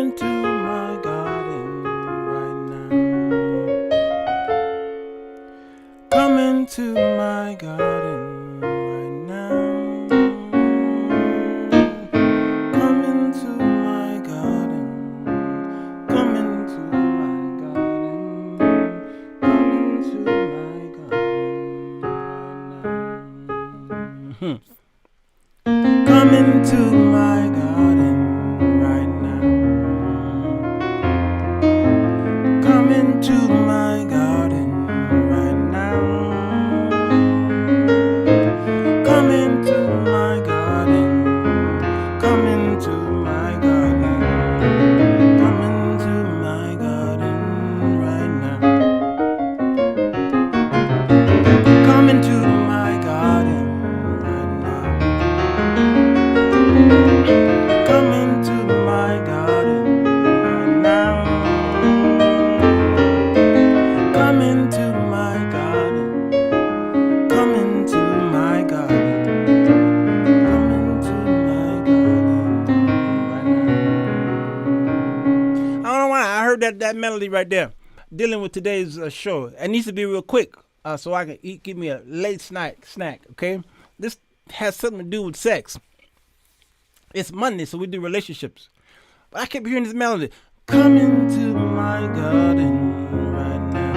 into my garden right now. Come into my garden right now. Come into my garden. Come into my garden. Come into my garden right now. Come into my garden right now. Come into my garden right now. Come into my garden. Come into my garden. Come into my garden right now. Come into my garden right now. Come into my garden right now. Come into my garden. Come into my garden. Come into my garden right now. I don't know why I heard that melody right there. Dealing with today's show. It needs to be real quick so I can give me a late snack. Okay, this has something to do with sex. It's Monday, so we do relationships. But I kept hearing this melody. Come into my garden right now.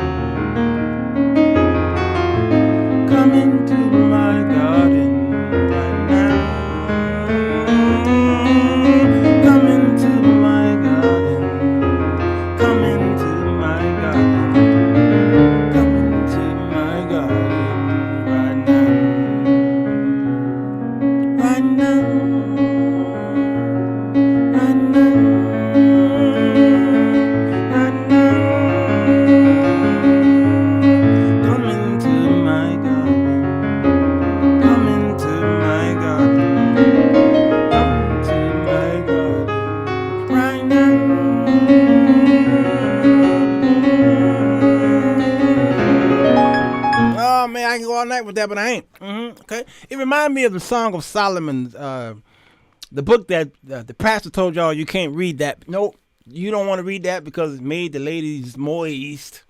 Come into my garden right now. Come into my garden. Come into my garden. Come into my garden right now. Right now. Right now. Right now. Come into my garden. Come into my garden. Come into my garden. Right now. Oh man, I can go all night with that, but I ain't. Okay, it reminded me of the Song of Solomon, the book that the pastor told y'all you can't read that. Nope, you don't want to read that because it made the ladies moist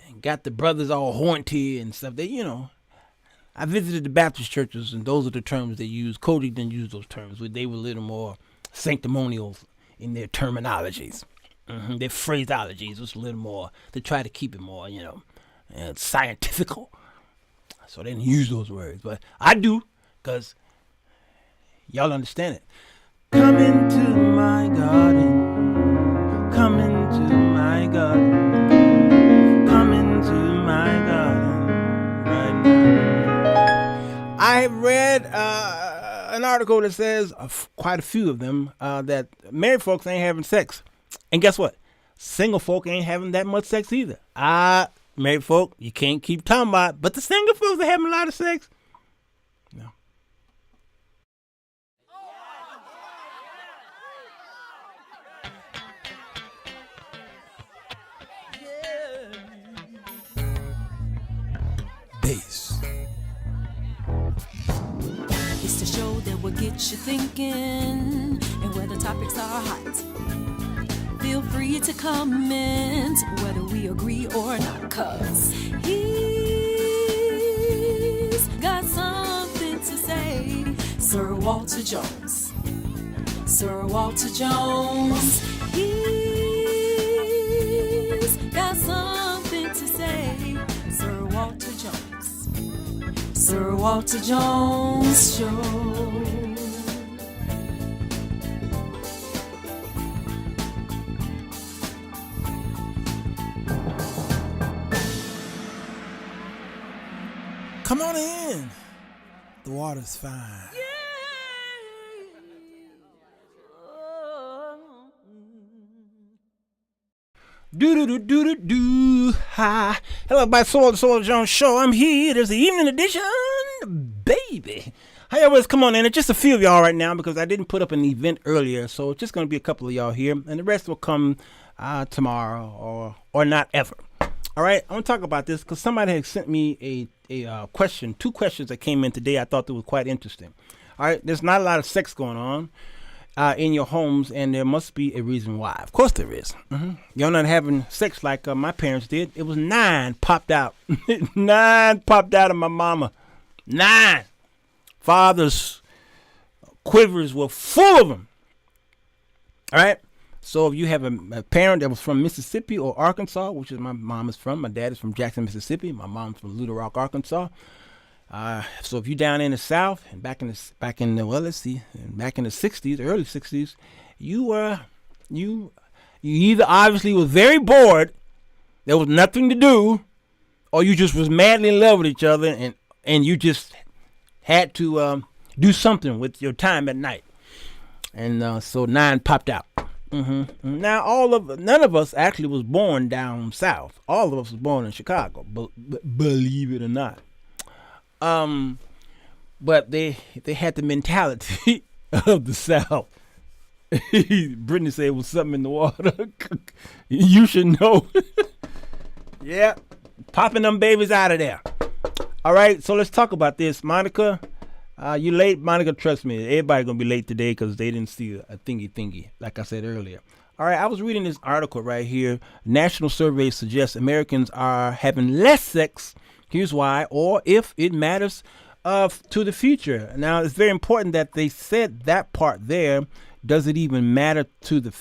and got the brothers all horny and stuff. I visited the Baptist churches, and those are the terms they use. Cody didn't use those terms. They were a little more sanctimonial in their terminologies. Their phraseologies was a little more. They try to keep it more, scientifical. So they didn't use those words, but I do, because y'all understand it. Come into my garden. Come into my garden. Come into my garden right now. I have read an article that says, quite a few of them, that married folks ain't having sex. And guess what? Single folk ain't having that much sex either. Married folk, you can't keep talking about it, but the single folks are having a lot of sex. No. Bass. It's the show that will get you thinking, and where the topics are hot. Feel free to comment whether we agree or not, 'cause he's got something to say. Sirwalterj Jones. Sirwalterj Jones. He's got something to say. Sirwalterj Jones. Sirwalterj Jones Show. Come on in. The water's fine. Do. Hi. Hello, everybody. Sirwalterj Jones Show. I'm here. There's the evening edition, baby. How y'all was? Come on in. It's just a few of y'all right now because I didn't put up an event earlier, so it's just going to be a couple of y'all here, and the rest will come tomorrow or not ever. All right, I want to talk about this because somebody had sent me a question, 2 questions that came in today. I thought they were quite interesting. All right, there's not a lot of sex going on, in your homes, and there must be a reason why. Of course there is. You're not having sex like my parents did. It was 9 popped out. 9 popped out of my mama. 9. Father's quivers were full of them. All right? So if you have a parent that was from Mississippi or Arkansas, which is my mom is from, my dad is from Jackson, Mississippi, my mom's from Little Rock, Arkansas. So if you're down in the South and back in the 60s, early 60s, you either obviously was very bored, there was nothing to do, or you just was madly in love with each other, and you just had to do something with your time at night. And so 9 popped out. Now none of us actually was born down south. All of us was born in Chicago, believe it or not. But they had the mentality of the South. Brittany said it was something in the water. You should know. Yeah, popping them babies out of there. All right, so let's talk about this. Monica, you late? Monica, trust me, everybody gonna be late today because they didn't see a thingy, like I said earlier. All right, I was reading this article right here. National survey suggests Americans are having less sex. Here's why, or if it matters to the future. Now, it's very important that they said that part there. Does it even matter to the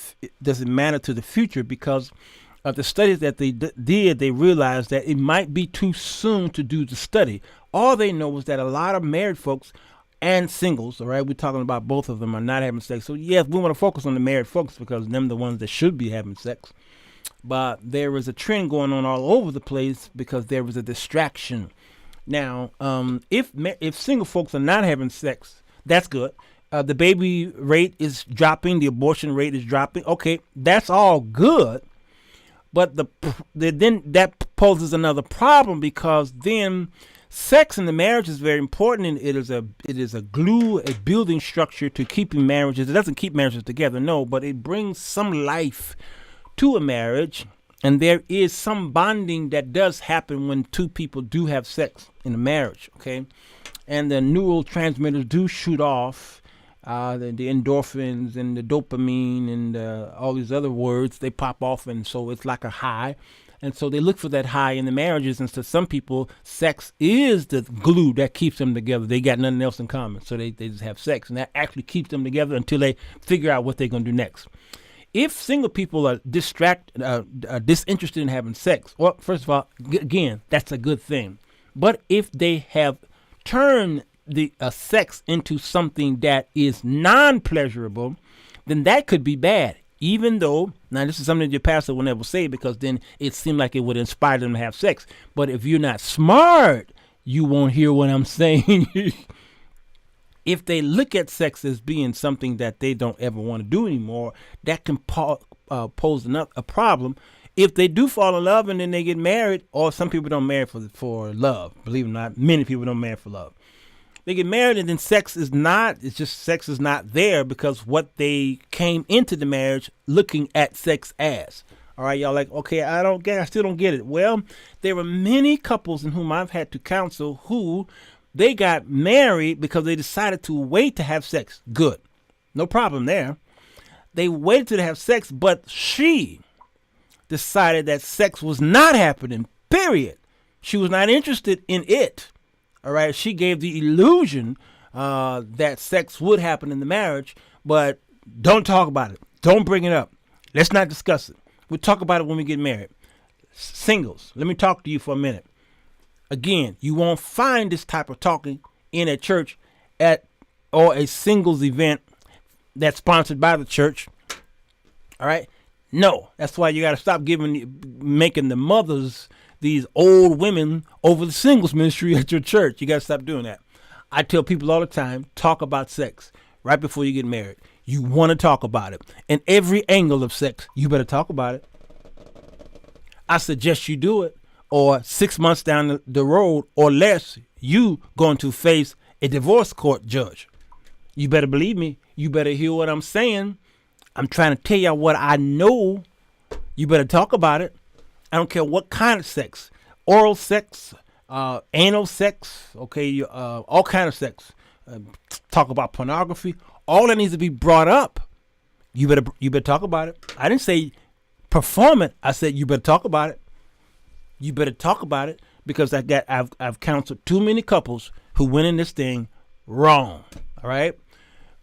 future? Because of the studies that they did, they realized that it might be too soon to do the study. All they know is that a lot of married folks and singles, all right, we're talking about both of them, are not having sex. So, yes, we want to focus on the married folks because them the ones that should be having sex. But there is a trend going on all over the place because there was a distraction. Now, if single folks are not having sex, that's good. The baby rate is dropping. The abortion rate is dropping. Okay, that's all good. But then that poses another problem because then sex in the marriage is very important, and it is a glue, a building structure to keeping marriages. It doesn't keep marriages together, no, but it brings some life to a marriage, and there is some bonding that does happen when two people do have sex in a marriage, okay? And the neurotransmitters do shoot off, the endorphins and the dopamine and all these other words, they pop off, and so it's like a high. And so they look for that high in the marriages, and to some people, sex is the glue that keeps them together. They got nothing else in common, so they just have sex, and that actually keeps them together until they figure out what they're going to do next. If single people are disinterested in having sex, well, first of all, again, that's a good thing. But if they have turned the sex into something that is non-pleasurable, then that could be bad. Even though, now this is something that your pastor will never say because then it seemed like it would inspire them to have sex. But if you're not smart, you won't hear what I'm saying. If they look at sex as being something that they don't ever want to do anymore, that can pose a problem. If they do fall in love and then they get married, or some people don't marry for love, believe it or not, many people don't marry for love. They get married and then sex is not there because what they came into the marriage looking at sex as. All right, y'all like, okay, I still don't get it. Well, there were many couples in whom I've had to counsel who they got married because they decided to wait to have sex. Good. No problem there. They waited to have sex, but she decided that sex was not happening, period. She was not interested in it. All right. She gave the illusion that sex would happen in the marriage, but don't talk about it. Don't bring it up. Let's not discuss it. We'll talk about it when we get married. Singles, let me talk to you for a minute. Again, you won't find this type of talking in a church or a singles event that's sponsored by the church. All right. No, that's why you got to stop making the mothers these old women over the singles ministry at your church. You got to stop doing that. I tell people all the time, talk about sex right before you get married. You want to talk about it. And every angle of sex, you better talk about it. I suggest you do it. Or 6 months down the road or less, you going to face a divorce court judge. You better believe me. You better hear what I'm saying. I'm trying to tell you what I know. You better talk about it. I don't care what kind of sex. Oral sex, anal sex, okay, all kind of sex. Talk about pornography, All that needs to be brought up. You better talk about it. I didn't say perform it. I said you better talk about it. You better talk about it because I've counseled too many couples who went in this thing wrong. All right,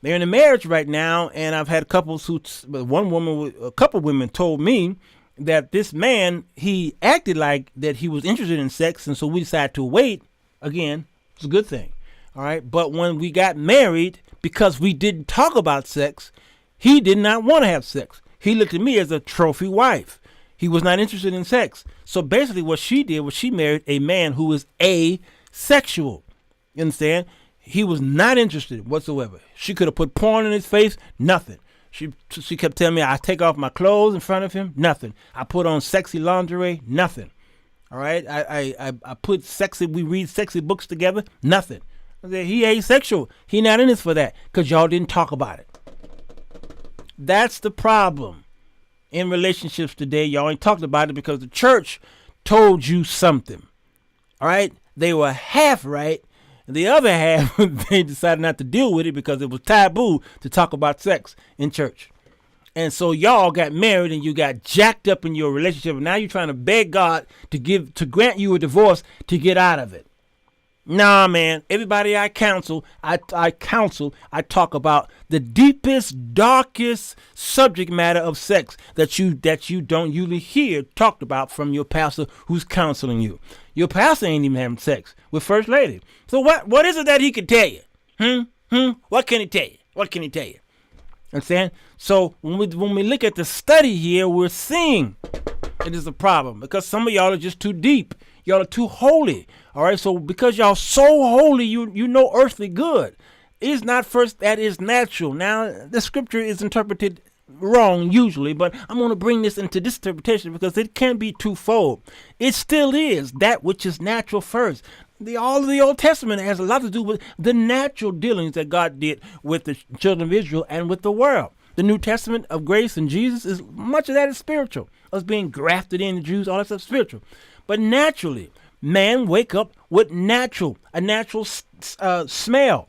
they're in a marriage right now, and I've had couples who, a couple women told me that this man, he acted like that he was interested in sex, and so we decided to wait. Again, it's a good thing. All right, but when we got married, because we didn't talk about sex, he did not want to have sex. He looked at me as a trophy wife. He was not interested in sex. So basically what she did was she married a man who was asexual. You understand? He was not interested whatsoever. She could have put porn in his face, nothing. She kept telling me, I take off my clothes in front of him, nothing. I put on sexy lingerie, nothing. All right? I put we read sexy books together, nothing. I said, he asexual. He not in this for that because y'all didn't talk about it. That's the problem in relationships today. Y'all ain't talked about it because the church told you something. All right? They were half right. And the other half, they decided not to deal with it because it was taboo to talk about sex in church. And so y'all got married and you got jacked up in your relationship. And now you're trying to beg God to grant you a divorce to get out of it. Nah, man. Everybody I counsel, I talk about the deepest, darkest subject matter of sex that you don't usually hear talked about from your pastor who's counseling you. Your pastor ain't even having sex with First Lady. So what is it that he can tell you? What can he tell you? What can he tell you? Understand? So when we look at the study here, we're seeing it is a problem because some of y'all are just too deep. Y'all are too holy. All right. So because y'all so holy, you know earthly good. It's not first that is natural. Now the scripture is interpreted wrong usually, but I'm going to bring this into this interpretation because it can be twofold. It still is that which is natural first. All of the Old Testament has a lot to do with the natural dealings that God did with the children of Israel and with the world. The New Testament of grace and Jesus is much of that is spiritual. Us being grafted in, the Jews, all that stuff spiritual. But naturally, man wake up with a natural smell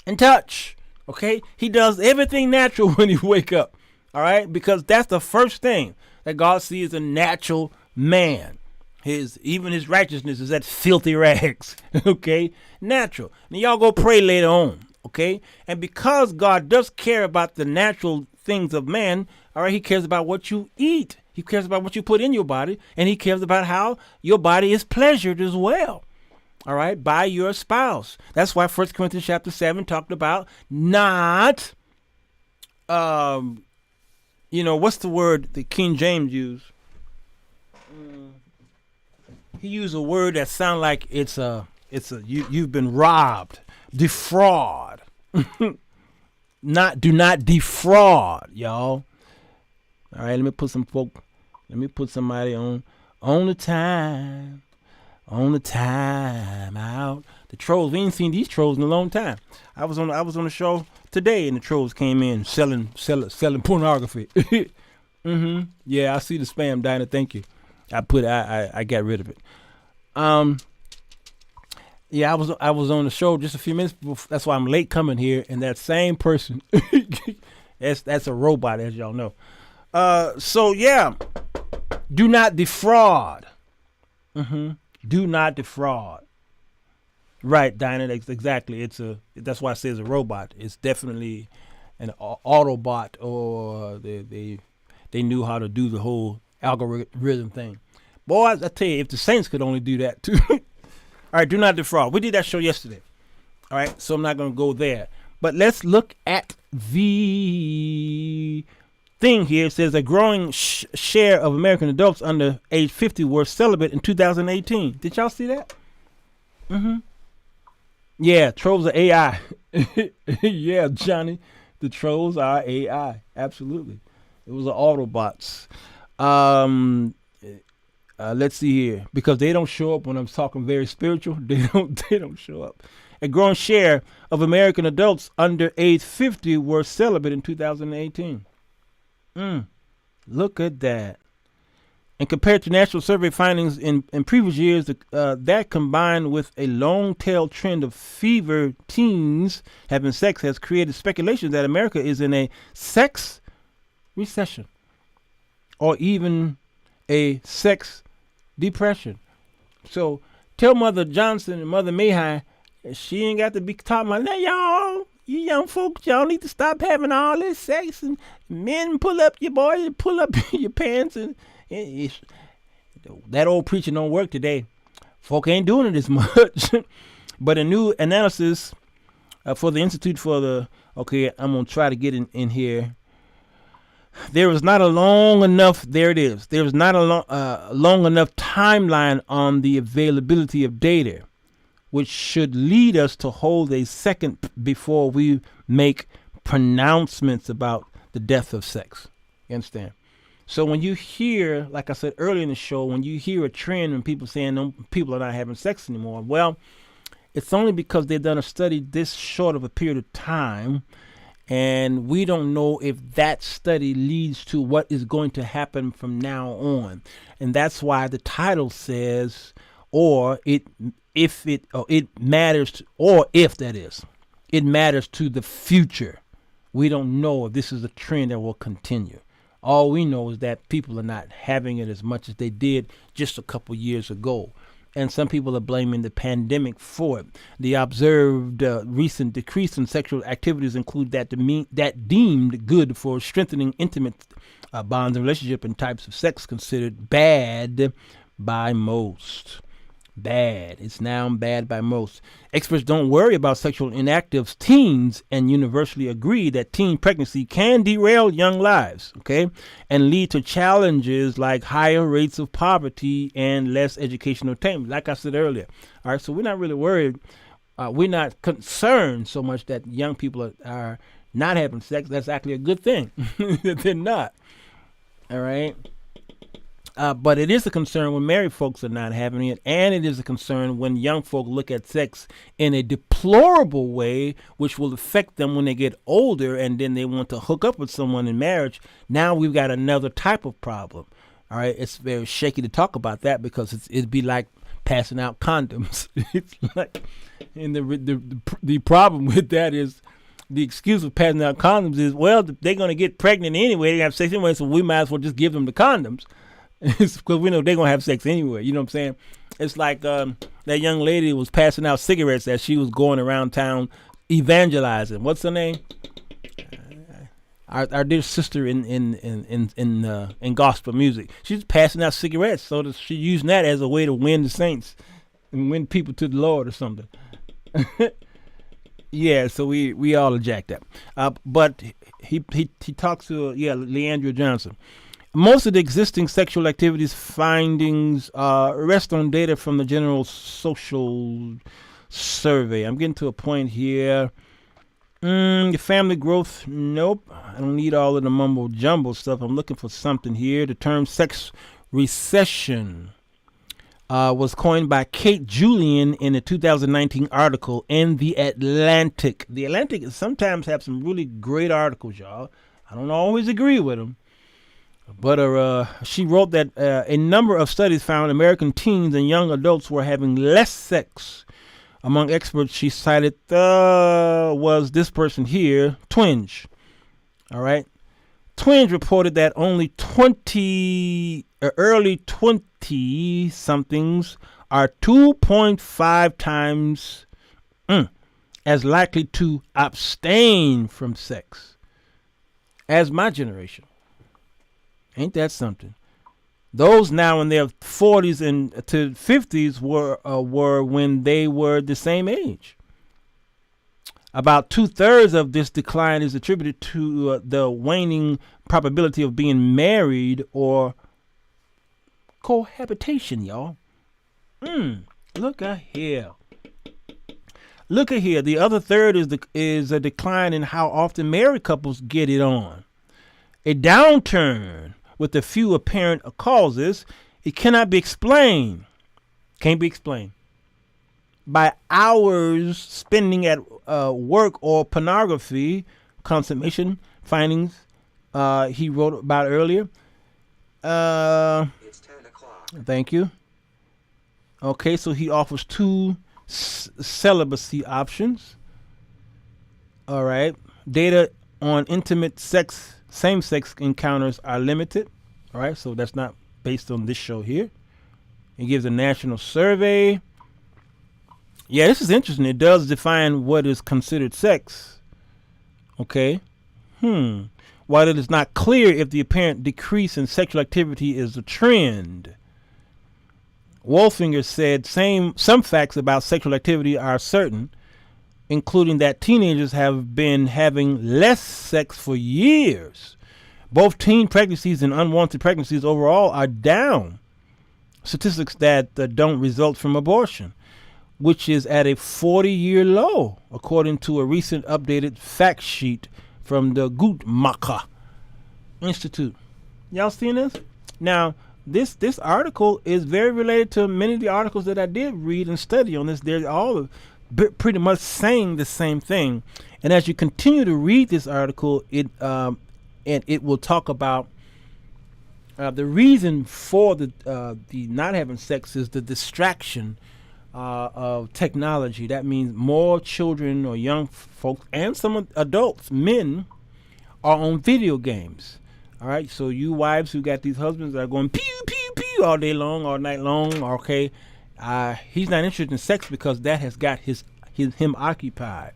and touch. Okay, he does everything natural when he wake up. All right, because that's the first thing that God sees a natural man. Even his righteousness is that filthy rags. Okay, natural. And y'all go pray later on. Okay, and because God does care about the natural things of man, all right, he cares about what you eat. He cares about what you put in your body, and he cares about how your body is pleasured as well. All right, by your spouse. That's why 1 Corinthians chapter 7 talked about not, what's the word that King James used? He used a word that sounds like you've been robbed, defraud. Do not defraud, y'all. All right, let me put somebody on the time out. The trolls, we ain't seen these trolls in a long time. I was on the show today and the trolls came in selling pornography. Yeah, I see the spam, Dinah. Thank you. I got rid of it. Yeah, I was on the show just a few minutes before. That's why I'm late coming here. And that same person, that's a robot, as y'all know. So yeah, do not defraud. Do not defraud. Right, Dinah. Exactly. That's why I say it's a robot. It's definitely an Autobot, or they knew how to do the whole algorithm thing. Boys, I tell you, if the Saints could only do that too. All right, do not defraud. We did that show yesterday. All right, so I'm not going to go there. But let's look at the thing here. It says a growing share of American adults under age 50 were celibate in 2018. Did y'all see that? Yeah, trolls are AI. Yeah, Johnny, the trolls are AI. Absolutely. It was the Autobots. Let's see here, because they don't show up when I'm talking very spiritual. They don't show up. A growing share of American adults under age 50 were celibate in 2018. Look at that. And compared to national survey findings in previous years, that combined with a long-tail trend of fever teens having sex has created speculation that America is in a sex recession or even a sex depression. So tell Mother Johnson and Mother Mayhigh she ain't got to be talking about that, y'all. You young folks, y'all need to stop having all this sex, and men pull up your boys, pull up your pants, and that old preaching don't work today. Folk ain't doing it as much. But a new analysis for the Institute for the, okay, I'm going to try to get in here. There is not a long enough, there it is. There is not a long enough timeline on the availability of data, which should lead us to hold a second before we make pronouncements about the death of sex. You understand? So when you hear, like I said earlier in the show, when you hear a trend and people saying no, people are not having sex anymore, well, it's only because they've done a study this short of a period of time, and we don't know if that study leads to what is going to happen from now on. And that's why the title says, it matters to the future. We don't know if this is a trend that will continue. All we know is that people are not having it as much as they did just a couple years ago. And some people are blaming the pandemic for it. The observed recent decrease in sexual activities include that deemed good for strengthening intimate bonds and relationship and types of sex considered bad by most. Bad. It's now bad by most. Experts don't worry about sexual inactive teens and universally agree that teen pregnancy can derail young lives, okay, and lead to challenges like higher rates of poverty and less educational attainment. Like I said earlier. All right, so we're not really worried. We're not concerned so much that young people are not having sex. That's actually a good thing. They're not. All right. But it is a concern when married folks are not having it, and it is a concern when young folk look at sex in a deplorable way, which will affect them when they get older, and then they want to hook up with someone in marriage. Now we've got another type of problem. All right, it's very shaky to talk about that because it'd be like passing out condoms. It's like, and the problem with that is the excuse of passing out condoms is, well, they're going to get pregnant anyway. They have sex anyway, so we might as well just give them the condoms. It's because we know they're going to have sex anyway. You know what I'm saying? It's like that young lady was passing out cigarettes as she was going around town evangelizing. What's her name? Our dear sister in gospel music. She's passing out cigarettes, so that she's using that as a way to win the saints and win people to the Lord or something. Yeah, so we all are jacked up. But he talks to Leandra Johnson. Most of the existing sexual activities findings rest on data from the General Social Survey. I'm getting to a point here. Family growth, nope. I don't need all of the mumbo jumbo stuff. I'm looking for something here. The term sex recession was coined by Kate Julian in a 2019 article in The Atlantic. The Atlantic sometimes have some really great articles, y'all. I don't always agree with them. But she wrote that a number of studies found American teens and young adults were having less sex. Among experts she cited was this person here, Twinge. All right. Twinge reported that only early 20-somethings are 2.5 times as likely to abstain from sex as my generation. Ain't that something? Those now in their 40s and to 50s were when they were the same age. About 2/3 of this decline is attributed to the waning probability of being married or cohabitation, y'all. Look at here. Look at here. The other third is a decline in how often married couples get it on. A downturn with a few apparent causes. It cannot be explained. Can't be explained by hours spending at work or pornography. Consummation findings he wrote about earlier. It's time Thank you. Okay, so he offers two celibacy options. All right. Data on intimate sex, same-sex encounters are limited. All right, so that's not based on this show here. It gives a national survey. Yeah, this is interesting. It does define what is considered sex. Okay. While it is not clear if the apparent decrease in sexual activity is a trend, Wolfinger said some facts about sexual activity are certain, including that teenagers have been having less sex for years. Both teen pregnancies and unwanted pregnancies overall are down. Statistics that don't result from abortion, which is at a 40-year low, according to a recent updated fact sheet from the Guttmacher Institute. Y'all seen this? Now, this article is very related to many of the articles that I did read and study on this. They're all pretty much saying the same thing. And as you continue to read this article, it will talk about the reason for the not having sex is the distraction of technology. That means more children or young folks and some adults, men, are on video games. All right, so you wives who got these husbands that are going pew pew pew all day long, all night long. Okay, he's not interested in sex because that has got him occupied.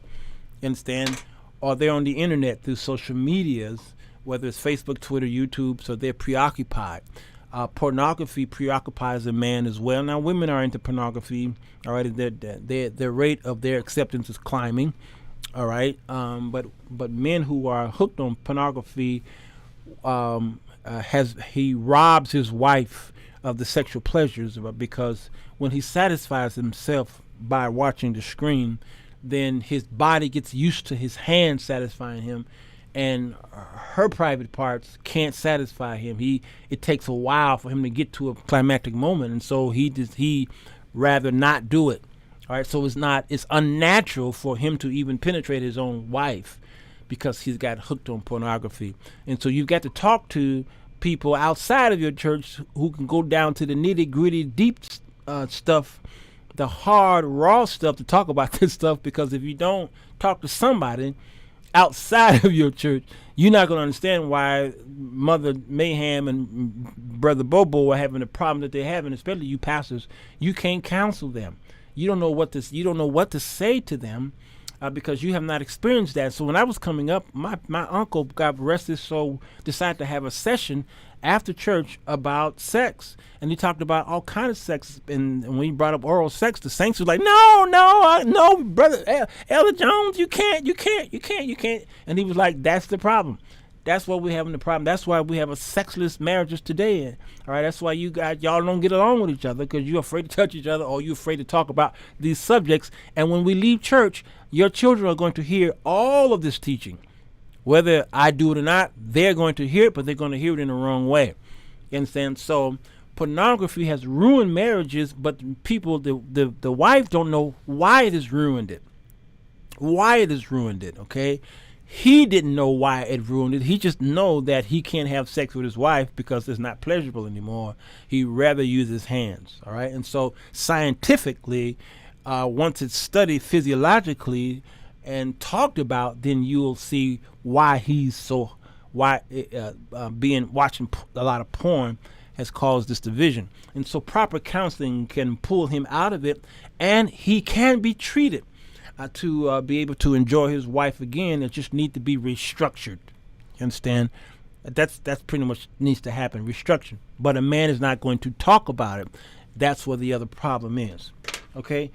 You understand? Or they're on the internet through social medias, whether it's Facebook, Twitter, YouTube, so they're preoccupied. Pornography preoccupies a man as well. Now, women are into pornography. All right, their rate of their acceptance is climbing. All right, but men who are hooked on pornography, he robs his wife of the sexual pleasures, because when he satisfies himself by watching the screen, then his body gets used to his hand satisfying him, and her private parts can't satisfy him. It takes a while for him to get to a climactic moment, and so he rather not do it. All right, so it's unnatural for him to even penetrate his own wife because he's got hooked on pornography. And so you've got to talk to people outside of your church who can go down to the nitty-gritty, deep stuff, the hard, raw stuff, to talk about this stuff, because if you don't talk to somebody outside of your church, you're not going to understand why Mother Mayhem and Brother Bobo are having the problem that they're having, especially you pastors. You can't counsel them. You don't know what to say to them because you have not experienced that. So when I was coming up, my uncle got arrested, so decided to have a session after church about sex, and he talked about all kinds of sex. And when he brought up oral sex, the saints were like, no, brother Elder Jones, you can't. And he was like, that's the problem. That's why we're having the problem. That's why we have a sexless marriages today. All right, that's why y'all don't get along with each other, because you're afraid to touch each other, or you're afraid to talk about these subjects. And when we leave church, your children are going to hear all of this teaching. Whether I do it or not, they're going to hear it, but they're going to hear it in the wrong way. You understand? So pornography has ruined marriages, but people, the wife don't know why it has ruined it. Why it has ruined it, okay? He didn't know why it ruined it. He just know that he can't have sex with his wife because it's not pleasurable anymore. He rather use his hands, all right? And so scientifically, once it's studied physiologically and talked about, then you'll see why watching a lot of porn has caused this division. And so proper counseling can pull him out of it, and he can be treated to be able to enjoy his wife again. It just need to be restructured. You understand? That's pretty much needs to happen, restructured. But a man is not going to talk about it. That's where the other problem is. Okay?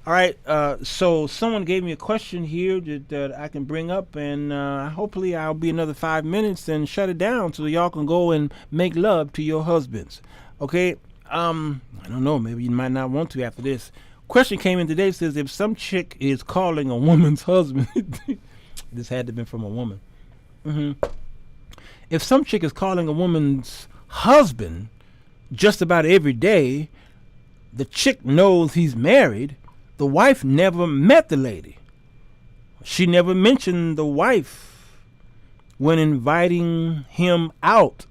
All right, so someone gave me a question here that I can bring up, and hopefully I'll be another 5 minutes and shut it down so y'all can go and make love to your husbands. Okay? I don't know, maybe you might not want to after this. Question came in today, says if some chick is calling a woman's husband, this had to have been from a woman. If some chick is calling a woman's husband just about every day, the chick knows he's married. The wife never met the lady. She never mentioned the wife when inviting him out.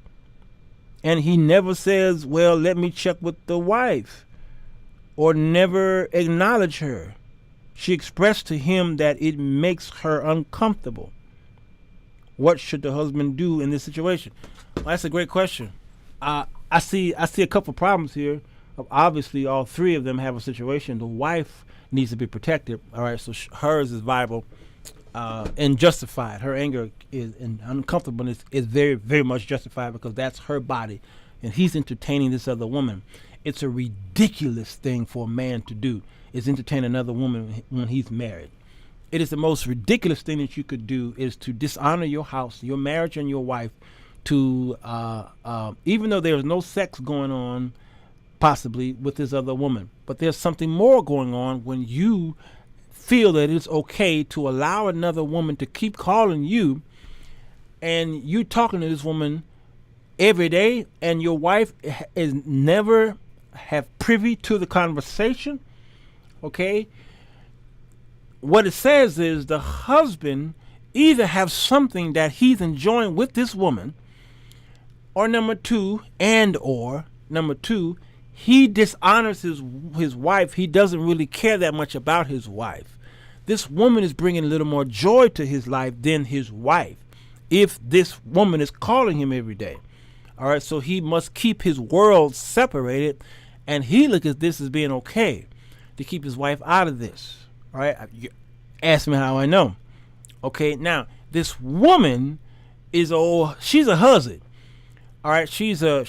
And he never says, well, let me check with the wife, or never acknowledge her. She expressed to him that it makes her uncomfortable. What should the husband do in this situation? Well, that's a great question. I see a couple problems here. Obviously, all three of them have a situation. The wife needs to be protected. All right, so hers is viable and justified. Her anger is and uncomfortableness is very, very much justified because that's her body, and he's entertaining this other woman. It's a ridiculous thing for a man to do, is entertain another woman when he's married. It is the most ridiculous thing that you could do, is to dishonor your house, your marriage, and your wife, to even though there's no sex going on possibly with this other woman, but there's something more going on when you feel that it's okay to allow another woman to keep calling you, and you talking to this woman every day, and your wife is never have privy to the conversation. Okay, what it says is the husband either have something that he's enjoying with this woman, or number two, he dishonors his wife. He doesn't really care that much about his wife. This woman is bringing a little more joy to his life than his wife, if this woman is calling him every day. All right, so he must keep his world separated, and he look at this as being okay to keep his wife out of this. All right, you ask me how I know. Okay, now this woman is she's a hussy. All right, she's a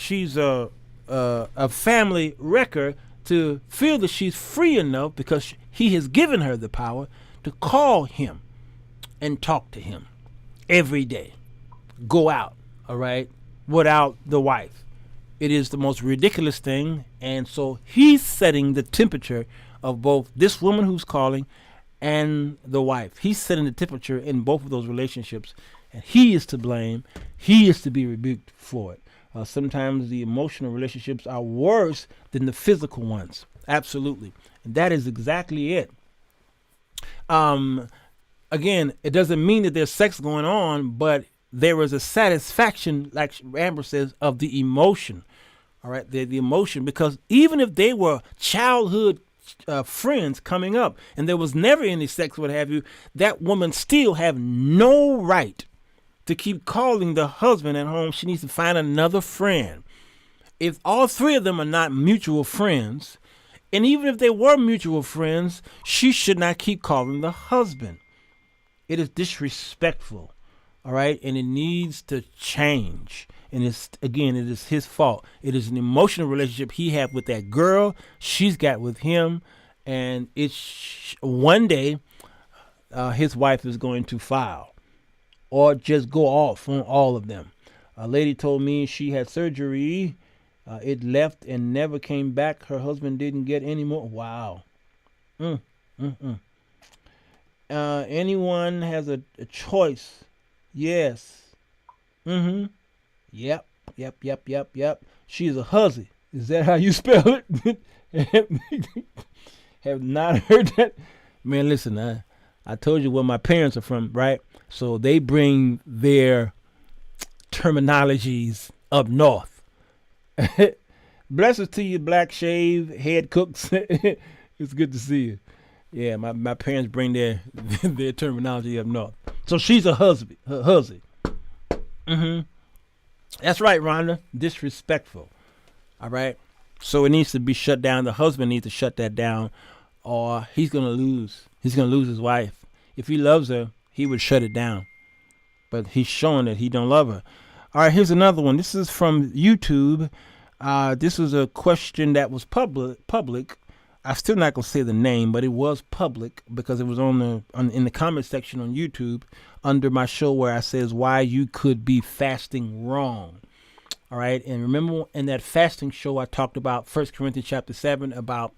family wrecker, to feel that she's free enough because he has given her the power to call him and talk to him every day, go out, all right, without the wife. It is the most ridiculous thing, and so he's setting the temperature of both this woman who's calling and the wife. He's setting the temperature in both of those relationships, and he is to blame. He is to be rebuked for it. Sometimes the emotional relationships are worse than the physical ones. Absolutely. And that is exactly it. Again, it doesn't mean that there's sex going on, but there is a satisfaction, like Amber says, of the emotion. All right, the emotion, because even if they were childhood friends coming up and there was never any sex, what have you, that woman still have no right to keep calling the husband at home. She needs to find another friend. If all three of them are not mutual friends, and even if they were mutual friends, she should not keep calling the husband. It is disrespectful, all right? And it needs to change. And it is his fault. It is an emotional relationship he had with that girl, she's got with him, and it's one day his wife is going to file or just go off on all of them. A lady told me she had surgery. It left and never came back. Her husband didn't get any more. Wow. Anyone has a choice. Yes. Yep. She's a hussy. Is that how you spell it? Have not heard that. Man, listen, I told you where my parents are from, right? So they bring their terminologies up north. Blessings to you, Black Shave Head Cooks. It's good to see you. Yeah, my parents bring their terminology up north. So she's a hussy. That's right, Rhonda. Disrespectful. All right. So it needs to be shut down. The husband needs to shut that down, or he's gonna lose. He's gonna lose his wife. If he loves her, he would shut it down. But he's showing that he don't love her. All right, here's another one. This is from YouTube. This was a question that was public. I'm still not gonna say the name, but it was public because it was in the comment section on YouTube under my show where I says why you could be fasting wrong. All right, and remember in that fasting show I talked about 1 Corinthians chapter 7 about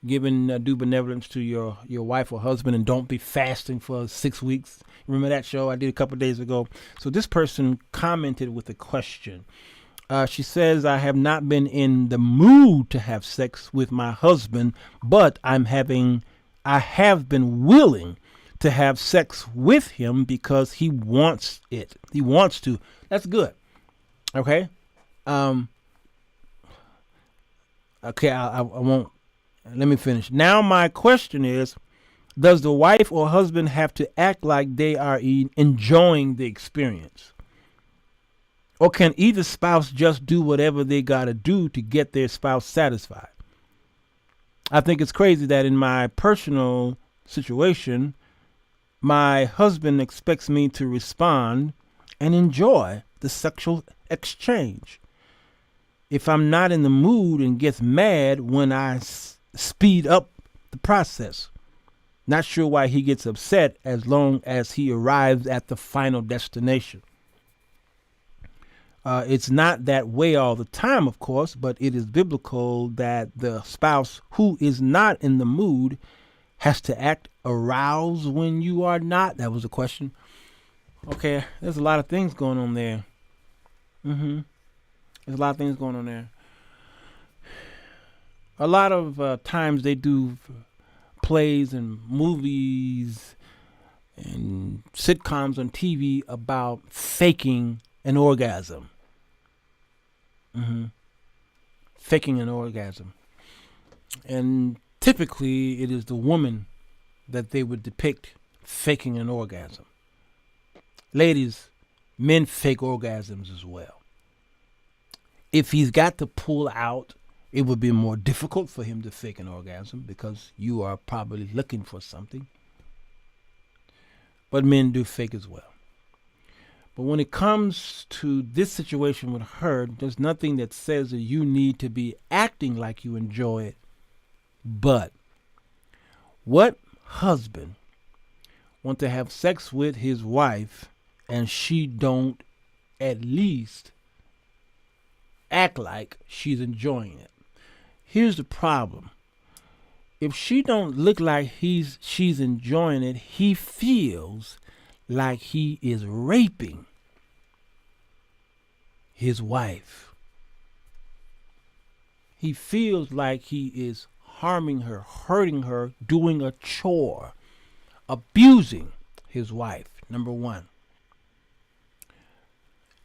giving due benevolence to your wife or husband, and don't be fasting for 6 weeks. Remember that show I did a couple of days ago? So this person commented with a question. She says, I have not been in the mood to have sex with my husband, but I have been willing to have sex with him because he wants it. He wants to. That's good. Okay. Okay, I won't. Let me finish. Now my question is, does the wife or husband have to act like they are enjoying the experience? Or can either spouse just do whatever they got to do to get their spouse satisfied? I think it's crazy that in my personal situation, my husband expects me to respond and enjoy the sexual exchange. If I'm not in the mood and gets mad when I speed up the process. Not sure why he gets upset as long as he arrives at the final destination. It's not that way all the time, of course, but it is biblical that the spouse who is not in the mood has to act aroused when you are not. That was a question. Okay, there's a lot of things going on there. There's a lot of things going on there. A lot of times they do plays and movies and sitcoms on TV about faking an orgasm. Faking an orgasm. And typically it is the woman that they would depict faking an orgasm. Ladies, men fake orgasms as well. If he's got to pull out, it would be more difficult for him to fake an orgasm because you are probably looking for something. But men do fake as well. But when it comes to this situation with her, there's nothing that says that you need to be acting like you enjoy it. But what husband want to have sex with his wife and she don't at least act like she's enjoying it? Here's the problem. If she don't look like she's enjoying it, he feels like he is raping his wife. He feels like he is harming her, hurting her, doing a chore, abusing his wife, number one.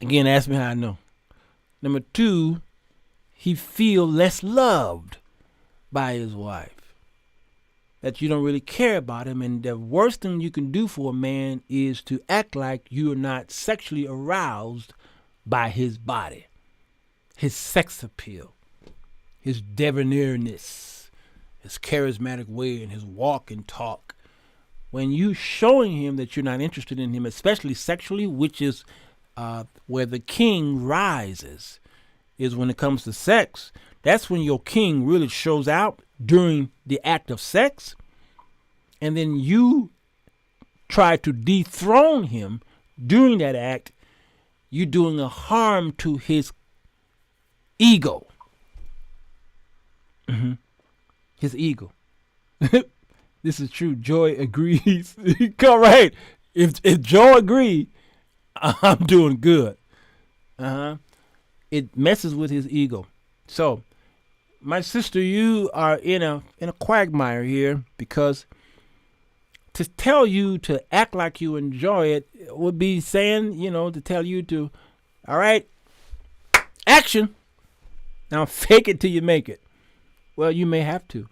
Again, ask me how I know. Number two, he feels less loved by his wife. That you don't really care about him, and the worst thing you can do for a man is to act like you are not sexually aroused by his body, his sex appeal, his debonairness, his charismatic way, and his walk and talk. When you showing him that you're not interested in him, especially sexually, which is where the king rises, is when it comes to sex. That's when your king really shows out during the act of sex, and then you try to dethrone him during that act. You're doing a harm to his ego. His ego. This is true. Joy agrees. All right. If Joy agrees, I'm doing good. It messes with his ego. So, my sister, you are in a quagmire here, because to tell you to act like you enjoy it would be saying, to tell you to, all right, action. Now fake it till you make it. Well, you may have to.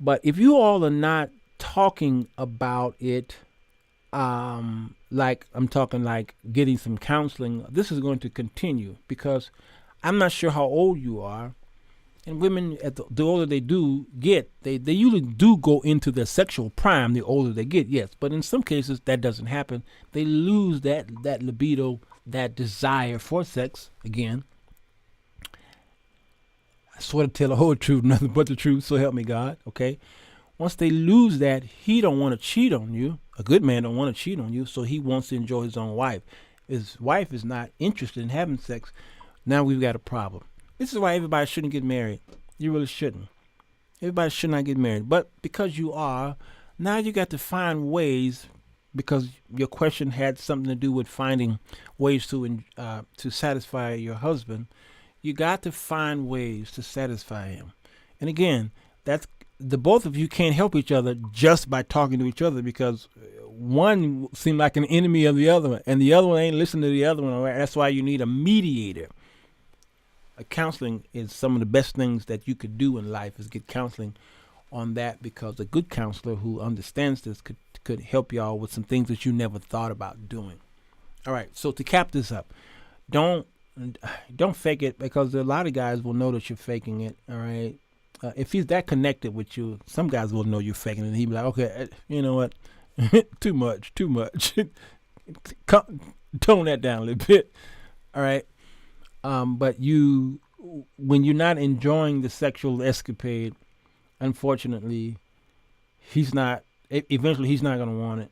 But if you all are not talking about it, like I'm talking like getting some counseling, this is going to continue, because I'm not sure how old you are. And women, at the older they do get, they usually do go into their sexual prime the older they get, yes. But in some cases, that doesn't happen. They lose that libido, that desire for sex again. I swear to tell the whole truth, nothing but the truth, so help me God, okay? Once they lose that, he don't want to cheat on you. A good man don't want to cheat on you, so he wants to enjoy his own wife. His wife is not interested in having sex. Now we've got a problem. This is why everybody shouldn't get married. You really shouldn't. Everybody should not get married. But because you are, now you got to find ways, because your question had something to do with finding ways to satisfy your husband. You got to find ways to satisfy him. And again, that's the both of you can't help each other just by talking to each other, because one seems like an enemy of the other one, and the other one ain't listening to the other one. That's why you need a mediator. counseling is some of the best things that you could do in life is get counseling on that, because a good counselor who understands this could help y'all with some things that you never thought about doing. All right, so to cap this up, don't fake it, because a lot of guys will know that you're faking it. All right, if he's that connected with you, some guys will know you're faking it, and he'll be like, okay, you know what, too much, tone that down a little bit. All right, but when you're not enjoying the sexual escapade, unfortunately, eventually he's not going to want it.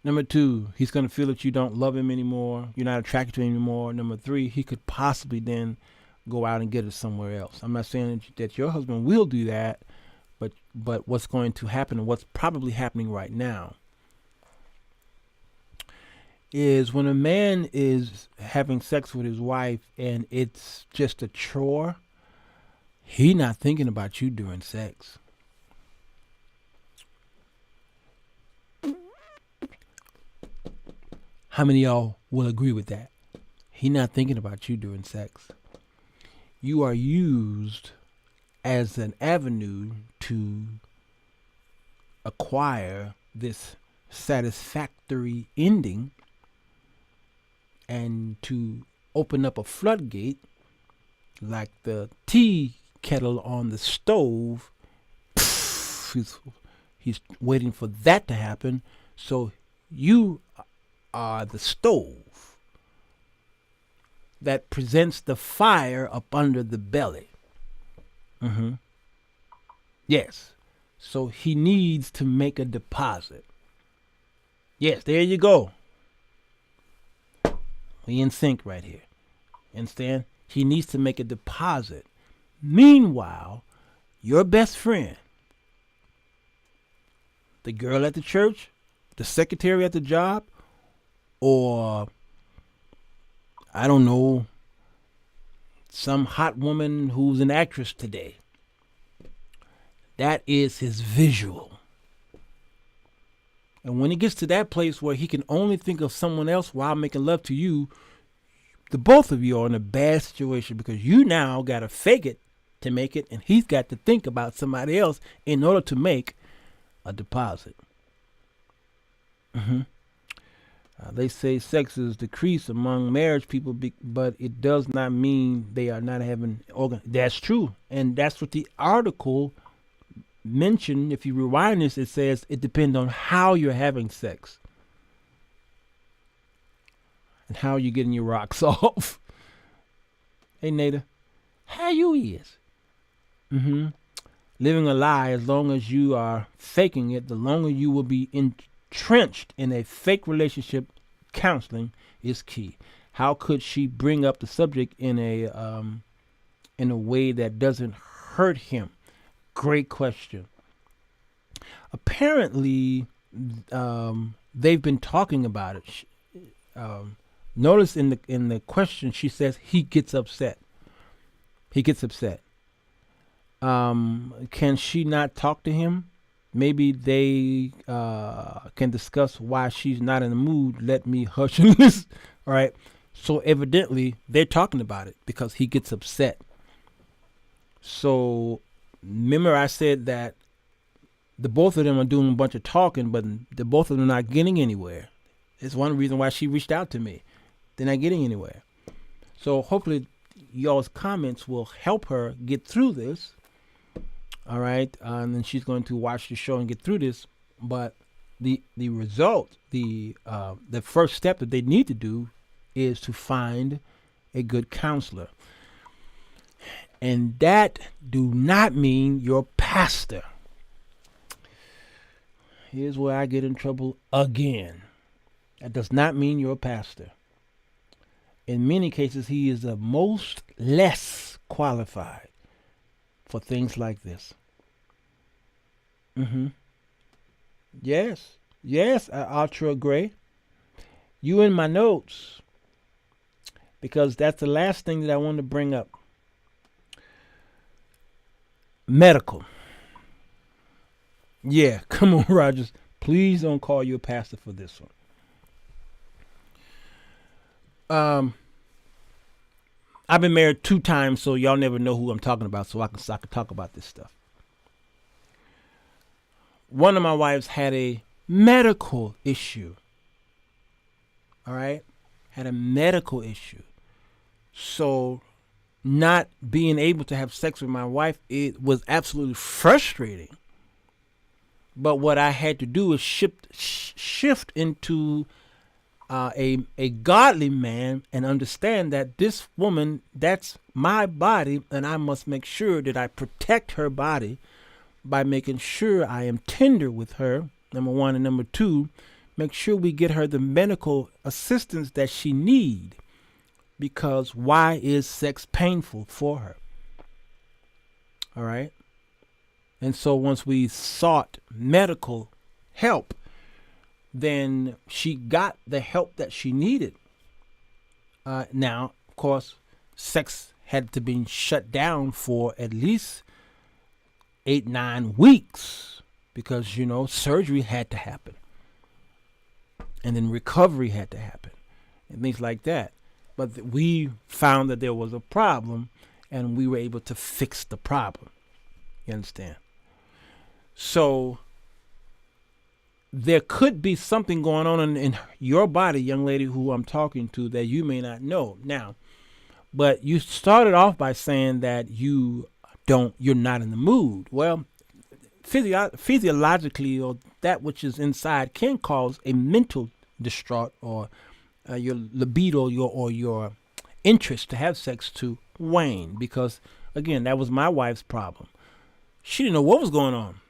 Number 2, he's going to feel that you don't love him anymore. You're not attracted to him anymore. Number 3, he could possibly then go out and get it somewhere else. I'm not saying that your husband will do that, but what's going to happen, and what's probably happening right now, is when a man is having sex with his wife and it's just a chore, he not thinking about you during sex. How many of y'all will agree with that? He not thinking about you during sex. You are used as an avenue to acquire this satisfactory ending and to open up a floodgate like the tea kettle on the stove. He's waiting for that to happen. So you are the stove that presents the fire up under the belly. Yes. So he needs to make a deposit. Yes, there you go. We in sync right here. Understand? He needs to make a deposit. Meanwhile, your best friend, the girl at the church, the secretary at the job, or, I don't know, some hot woman who's an actress today. That is his visual. And when he gets to that place where he can only think of someone else while making love to you, the both of you are in a bad situation, because you now got to fake it to make it, and he's got to think about somebody else in order to make a deposit. They say sex is decreased among marriage people, but it does not mean they are not having organ. That's true, and that's what the article mentioned. If you rewind this, it says it depends on how you're having sex and how you're getting your rocks off. Hey, Nada, how you is? Living a lie, as long as you are faking it, the longer you will be entrenched in a fake relationship. Counseling is key. How could she bring up the subject in a way that doesn't hurt him? Great question. Apparently, they've been talking about it. Notice in the question she says he gets upset. He gets upset. Can she not talk to him? Maybe they can discuss why she's not in the mood. Let me hush and listen. All right. So evidently they're talking about it because he gets upset. So remember I said that the both of them are doing a bunch of talking, but the both of them are not getting anywhere. It's one reason why she reached out to me. They're not getting anywhere. So hopefully y'all's comments will help her get through this. All right, and then she's going to watch the show and get through this. But the result, the first step that they need to do is to find a good counselor, and that do not mean your pastor. Here's where I get in trouble again. That does not mean your pastor. In many cases, he is the most less qualified for things like this. Yes, Ultra Gray. You in my notes, because that's the last thing that I want to bring up. Medical. Yeah, come on, Rogers. Please don't call you a pastor for this one. I've been married 2 times, so y'all never know who I'm talking about, so I can talk about this stuff. One of my wives had a medical issue. All right? Had a medical issue. So not being able to have sex with my wife, it was absolutely frustrating. But what I had to do is shift into a godly man and understand that this woman, that's my body, and I must make sure that I protect her body by making sure I am tender with her, number one, and number two, make sure we get her the medical assistance that she need, because why is sex painful for her? All right? And so once we sought medical help, then she got the help that she needed. Now, of course, sex had to be shut down for at least 8-9 weeks because, surgery had to happen. And then recovery had to happen and things like that. But we found that there was a problem and we were able to fix the problem. You understand? So there could be something going on in your body, young lady who I'm talking to, that you may not know now. But you started off by saying that you're not in the mood. Well, physiologically, or that which is inside can cause a mental distraught, or your libido, your interest to have sex to wane. Because again, that was my wife's problem. She didn't know what was going on.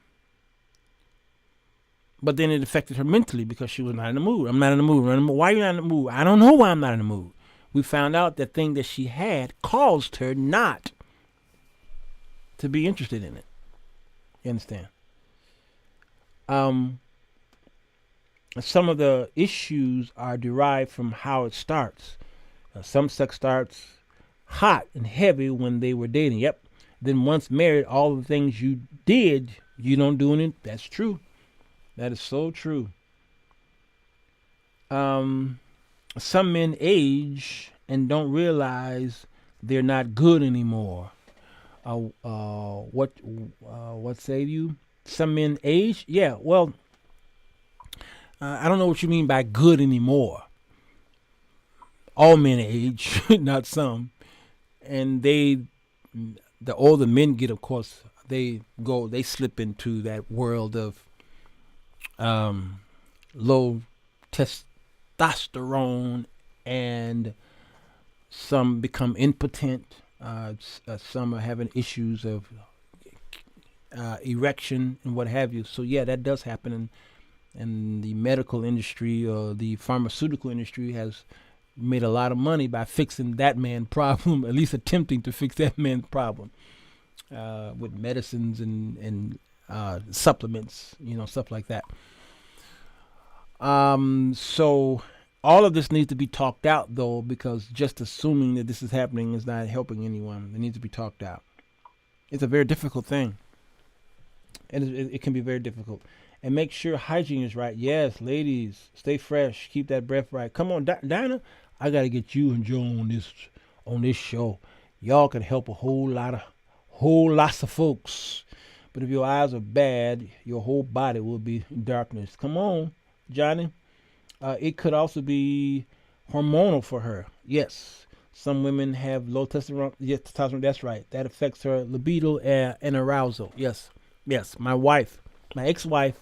But then it affected her mentally because she was not in the mood. I'm not in the mood. Why are you not in the mood? I don't know why I'm not in the mood. We found out that thing that she had caused her not to be interested in it. You understand? Some of the issues are derived from how it starts. Some sex starts hot and heavy when they were dating. Yep. Then once married, all the things you did, you don't do it. That's true. That is so true. Some men age and don't realize they're not good anymore. What say you? Some men age? Yeah, well, I don't know what you mean by good anymore. All men age, not some. And the older men get, of course, they slip into that world of low testosterone, and some become impotent. Some are having issues of erection and what have you. So yeah, that does happen. And the medical industry or the pharmaceutical industry has made a lot of money by fixing that man's problem, at least attempting to fix that man's problem, with medicines and supplements, stuff like that. So all of this needs to be talked out, though, because just assuming that this is happening is not helping anyone. It needs to be talked out. It's a very difficult thing. It can be very difficult. And make sure hygiene is right. Yes, ladies, stay fresh. Keep that breath right. Come on, Dinah. I got to get you and Joe on this show. Y'all can help a whole lots of folks. But if your eyes are bad, your whole body will be in darkness. Come on, Johnny. It could also be hormonal for her. Yes. Some women have low testosterone. Yes, testosterone. That's right. That affects her libido and arousal. Yes. Yes. My ex-wife,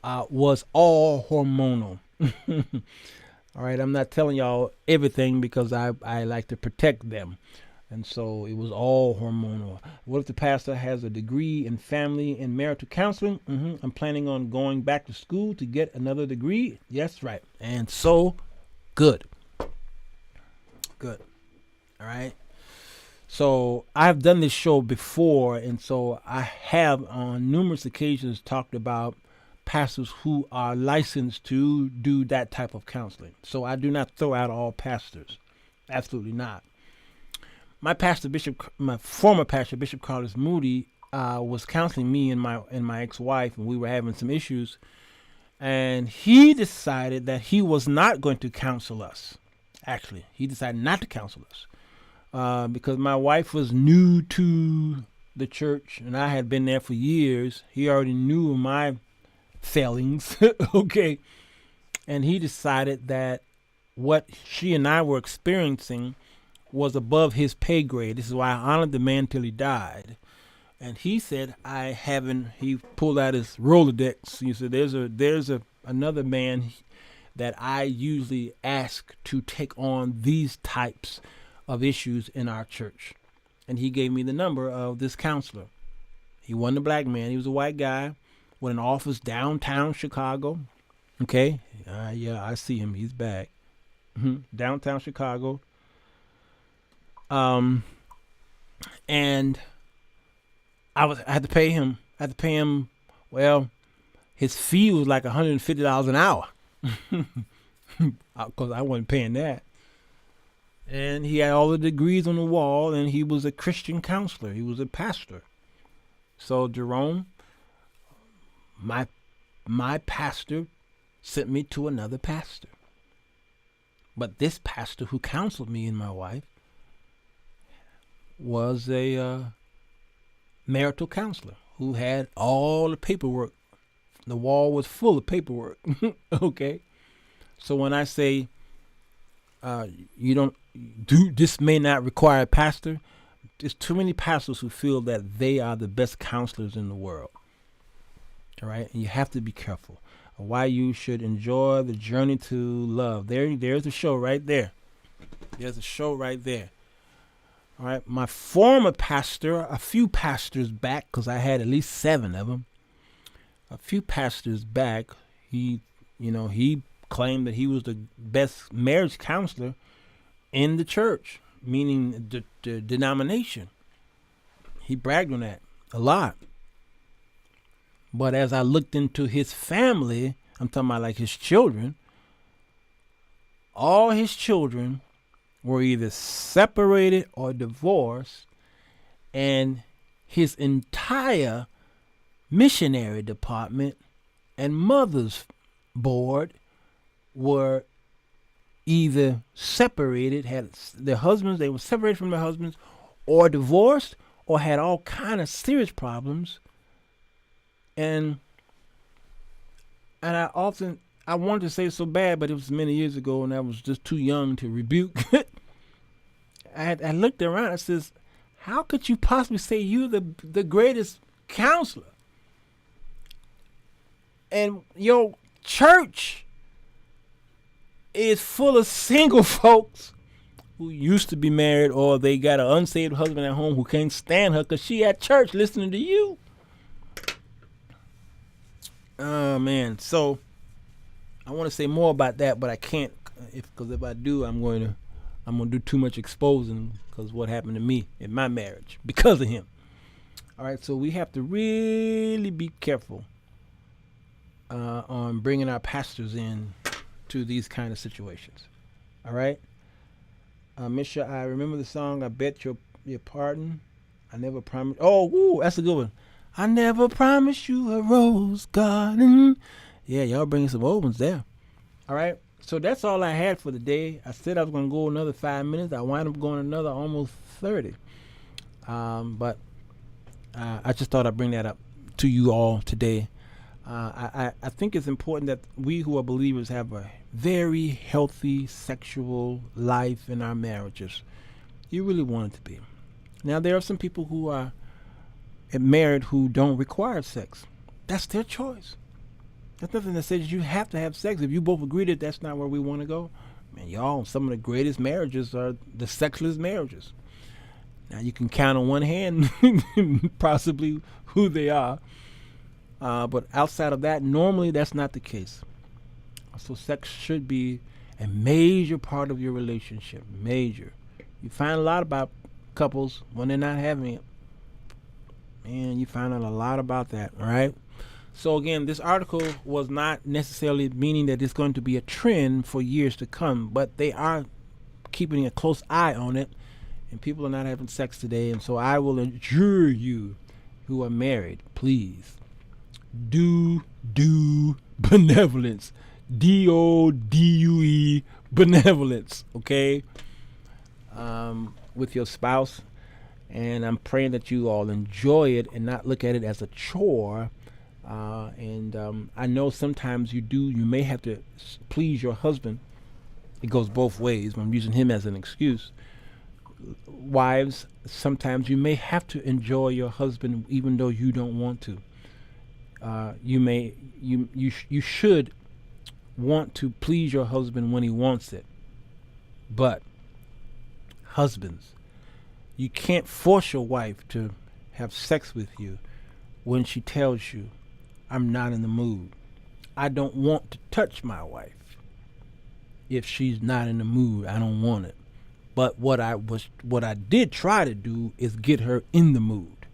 was all hormonal. All right. I'm not telling y'all everything because I like to protect them. And so it was all hormonal. What if the pastor has a degree in family and marital counseling? I'm planning on going back to school to get another degree. Yes, right. And so, good. Good. All right. So I've done this show before, and so I have on numerous occasions talked about pastors who are licensed to do that type of counseling. So I do not throw out all pastors. Absolutely not. My former pastor, Bishop Carlos Moody, was counseling me and my ex-wife, and we were having some issues. And he decided that he was not going to counsel us. Actually, he decided not to counsel us. because my wife was new to the church and I had been there for years. He already knew my failings, okay, and he decided that what she and I were experiencing was above his pay grade. This is why I honored the man till he died. And he said, he pulled out his Rolodex. He said, there's another man that I usually ask to take on these types of issues in our church. And he gave me the number of this counselor. He wasn't a black man. He was a white guy with an office downtown Chicago. Okay. Yeah, I see him. He's back. Downtown Chicago. And I had to pay him. Well, his fee was like $150 an hour. Because I wasn't paying that. And he had all the degrees on the wall, and he was a Christian counselor. He was a pastor. So Jerome, my pastor, sent me to another pastor. But this pastor who counseled me and my wife was a marital counselor who had all the paperwork. The wall was full of paperwork. Okay. So when I say this may not require a pastor, there's too many pastors who feel that they are the best counselors in the world. All right. And you have to be careful. Why you should enjoy the journey to love. There's a show right there. There's a show right there. All right. My former pastor, a few pastors back, because I had at least 7 of them. A few pastors back, he claimed that he was the best marriage counselor in the church, meaning the denomination. He bragged on that a lot. But as I looked into his family, I'm talking about like his children, all his children were either separated or divorced, and his entire missionary department and mother's board were either separated, had their husbands, they were separated from their husbands, or divorced, or had all kind of serious problems. And I wanted to say it so bad, but it was many years ago, and I was just too young to rebuke. I looked around. I says, "How could you possibly say you're the greatest counselor? And your church is full of single folks who used to be married, or they got an unsaved husband at home who can't stand her because she at church listening to you." Oh man, so I want to say more about that, but I can't, because if I do, I'm going to do too much exposing because what happened to me in my marriage because of him. All right, so we have to really be careful on bringing our pastors in to these kind of situations. All right, Misha, I remember the song. I bet your pardon. I never promised. Oh, woo, that's a good one. I never promised you a rose garden. Yeah, y'all bringing some old ones there. All right. So that's all I had for the day. I said I was going to go another 5 minutes. I wound up going another almost 30. But I just thought I'd bring that up to you all today. I think it's important that we who are believers have a very healthy sexual life in our marriages. You really want it to be. Now, there are some people who are married who don't require sex. That's their choice. There's nothing that says you have to have sex. If you both agree that that's not where we want to go, man, y'all, some of the greatest marriages are the sexless marriages. Now, you can count on one hand possibly who they are. But outside of that, normally that's not the case. So sex should be a major part of your relationship. Major. You find a lot about couples when they're not having it. Man, you find out a lot about that, all right? So again, this article was not necessarily meaning that it's going to be a trend for years to come, but they are keeping a close eye on it, and people are not having sex today. And so I will adjure you who are married, please, do benevolence. DODUE benevolence, okay? with your spouse, and I'm praying that you all enjoy it and not look at it as a chore. I know sometimes you may have to please your husband. It goes both ways. I'm using him as an excuse. Wives, sometimes you may have to enjoy your husband even though you don't want to. You should want to please your husband when he wants it. But husbands, you can't force your wife to have sex with you when she tells you, I'm not in the mood. I don't want to touch my wife. If she's not in the mood, I don't want it. But what I did try to do is get her in the mood.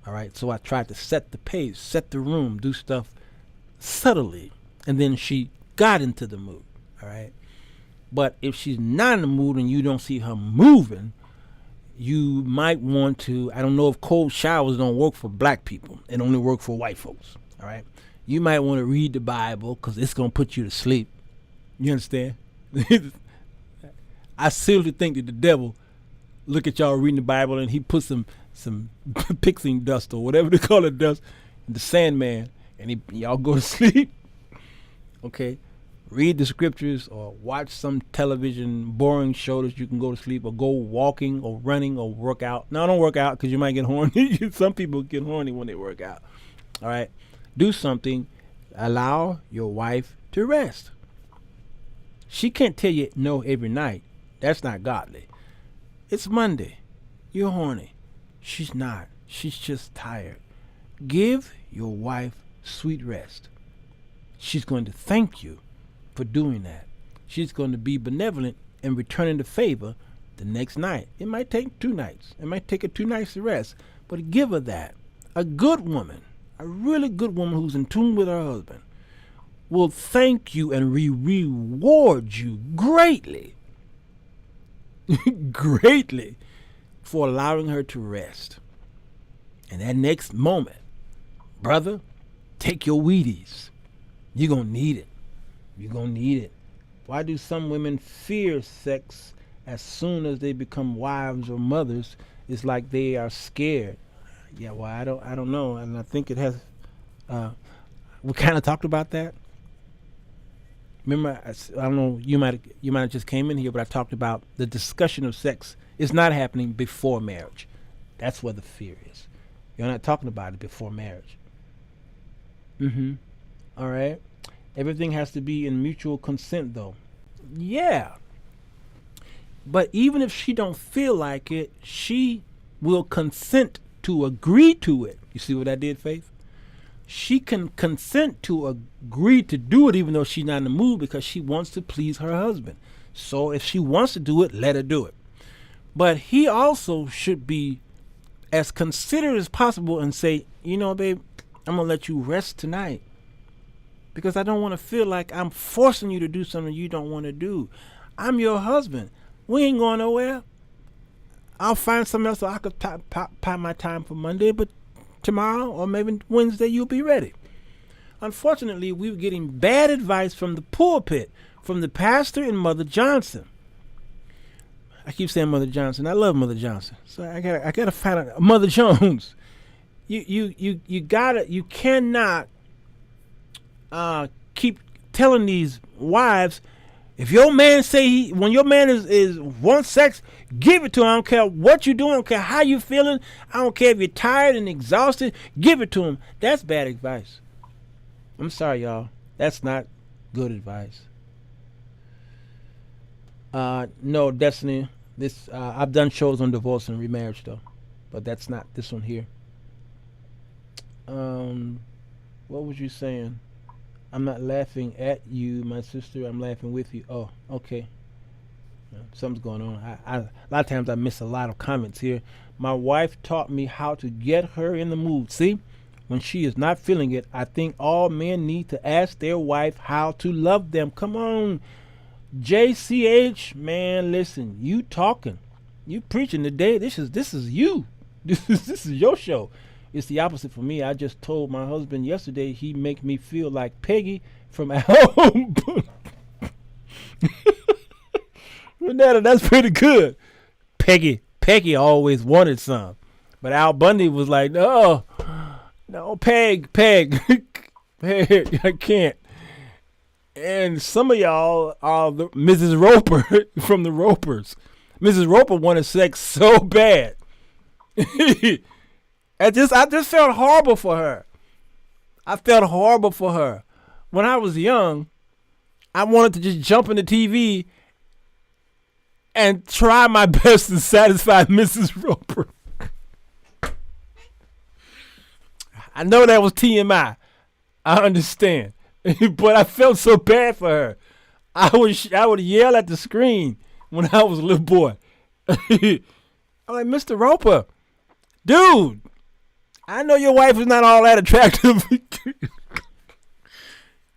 All right. So I tried to set the pace, set the room, do stuff subtly, and then she got into the mood. All right. But if she's not in the mood and you don't see her moving, you might want to. I don't know if cold showers don't work for black people. It only work for white folks. All right. You might want to read the Bible because it's gonna put you to sleep. You understand? I seriously think that the devil look at y'all reading the Bible and he put some pixie dust or whatever they call it, dust, in the Sandman, and y'all go to sleep. Okay, read the scriptures or watch some television boring show that you can go to sleep, or go walking or running or work out. No, don't work out because you might get horny. Some people get horny when they work out. All right, do something. Allow your wife to rest. She can't tell you no every night. That's not godly. It's Monday. You're horny. She's not. She's just tired. Give your wife sweet rest. She's going to thank you for doing that. She's going to be benevolent and returning the favor the next night. It might take 2 nights. It might take her 2 nights to rest. But give her that. A good woman, a really good woman who's in tune with her husband, will thank you and reward you greatly, greatly, for allowing her to rest. And that next moment, brother, take your Wheaties. You're going to need it. You're going to need it. Why do some women fear sex as soon as they become wives or mothers? It's like they are scared. Yeah, well, I don't know. And I think it has, we kind of talked about that. Remember, I don't know, you might have just came in here, but I talked about the discussion of sex is not happening before marriage. That's where the fear is. You're not talking about it before marriage. All right. Everything has to be in mutual consent, though. Yeah. But even if she don't feel like it, she will consent to agree to it. You see what I did, Faith? She can consent to agree to do it even though she's not in the mood, because she wants to please her husband. So if she wants to do it, let her do it. But he also should be as considerate as possible and say, you know, babe, I'm going to let you rest tonight because I don't want to feel like I'm forcing you to do something you don't want to do. I'm your husband. We ain't going nowhere. I'll find something else so I could pie my time for Monday, but tomorrow or maybe Wednesday you'll be ready. Unfortunately, we're getting bad advice from the pulpit, from the pastor and Mother Johnson. I keep saying Mother Johnson. I love Mother Johnson. So I gotta find out Mother Jones. You cannot keep telling these wives, if your man say when your man is wants sex, give it to him. I don't care what you're doing. I don't care how you feeling. I don't care if you're tired and exhausted. Give it to him. That's bad advice. I'm sorry, y'all. That's not good advice. No, Destiny. This I've done shows on divorce and remarriage though, but that's not this one here. What was you saying? I'm not laughing at you, my sister. I'm laughing with you. Oh, okay. Something's going on. A lot of times I miss a lot of comments here. My wife taught me how to get her in the mood. See, when she is not feeling it, I think all men need to ask their wife how to love them. Come on, JCH, man. Listen, you talking, you preaching today. This is you. This is your show. It's the opposite for me. I just told my husband yesterday he make me feel like Peggy from At Home. Renata, that's pretty good. Peggy Peggy always wanted some. But Al Bundy was like, no, Peg, Peg, I can't. And some of y'all are the Mrs. Roper from the Ropers. Mrs. Roper wanted sex so bad. I just felt horrible for her. I felt horrible for her. When I was young, I wanted to just jump in the TV and try my best to satisfy Mrs. Roper. I know that was TMI. I understand. But I felt so bad for her. I would yell at the screen when I was a little boy. I'm like, Mr. Roper, dude, I know your wife is not all that attractive.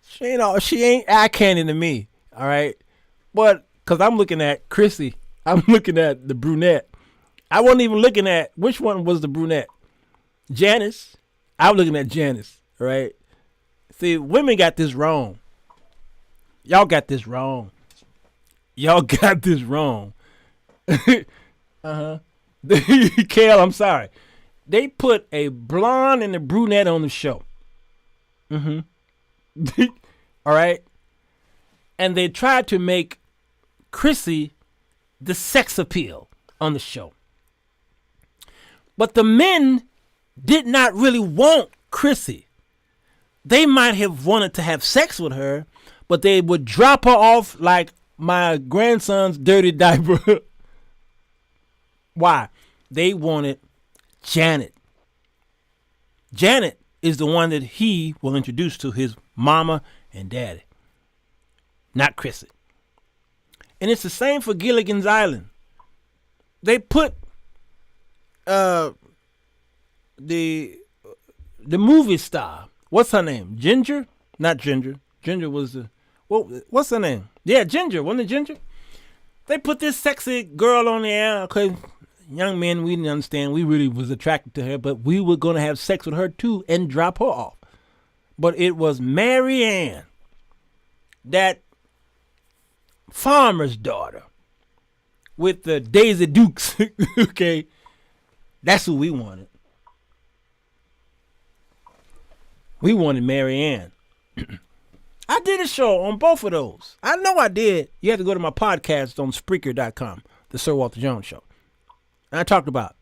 She ain't eye candy to me, all right? But, because I'm looking at Chrissy. I'm looking at the brunette. I wasn't even looking at, which one was the brunette? Janice. I was looking at Janice, all right? See, women got this wrong. Y'all got this wrong. Y'all got this wrong. Uh-huh. Kale, I'm sorry. They put a blonde and a brunette on the show. Mm-hmm. All right? And they tried to make Chrissy the sex appeal on the show. But the men did not really want Chrissy. They might have wanted to have sex with her, but they would drop her off like my grandson's dirty diaper. Why? They wanted Janet. Janet is the one that he will introduce to his mama and daddy, not Chrissy. And it's the same for Gilligan's Island. They put the movie star. What's her name? Ginger? Not Ginger. Ginger was the... what's her name? Yeah, Ginger. Wasn't it Ginger? They put this sexy girl on the air. Okay, young men, we didn't understand. We really was attracted to her, but we were going to have sex with her too and drop her off. But it was Mary Ann, that farmer's daughter with the Daisy Dukes. Okay, that's who we wanted. We wanted Mary Ann. I did a show on both of those. I know I did. You have to go to my podcast on Spreaker.com, the Sirwalterj Jones Show. And I talked about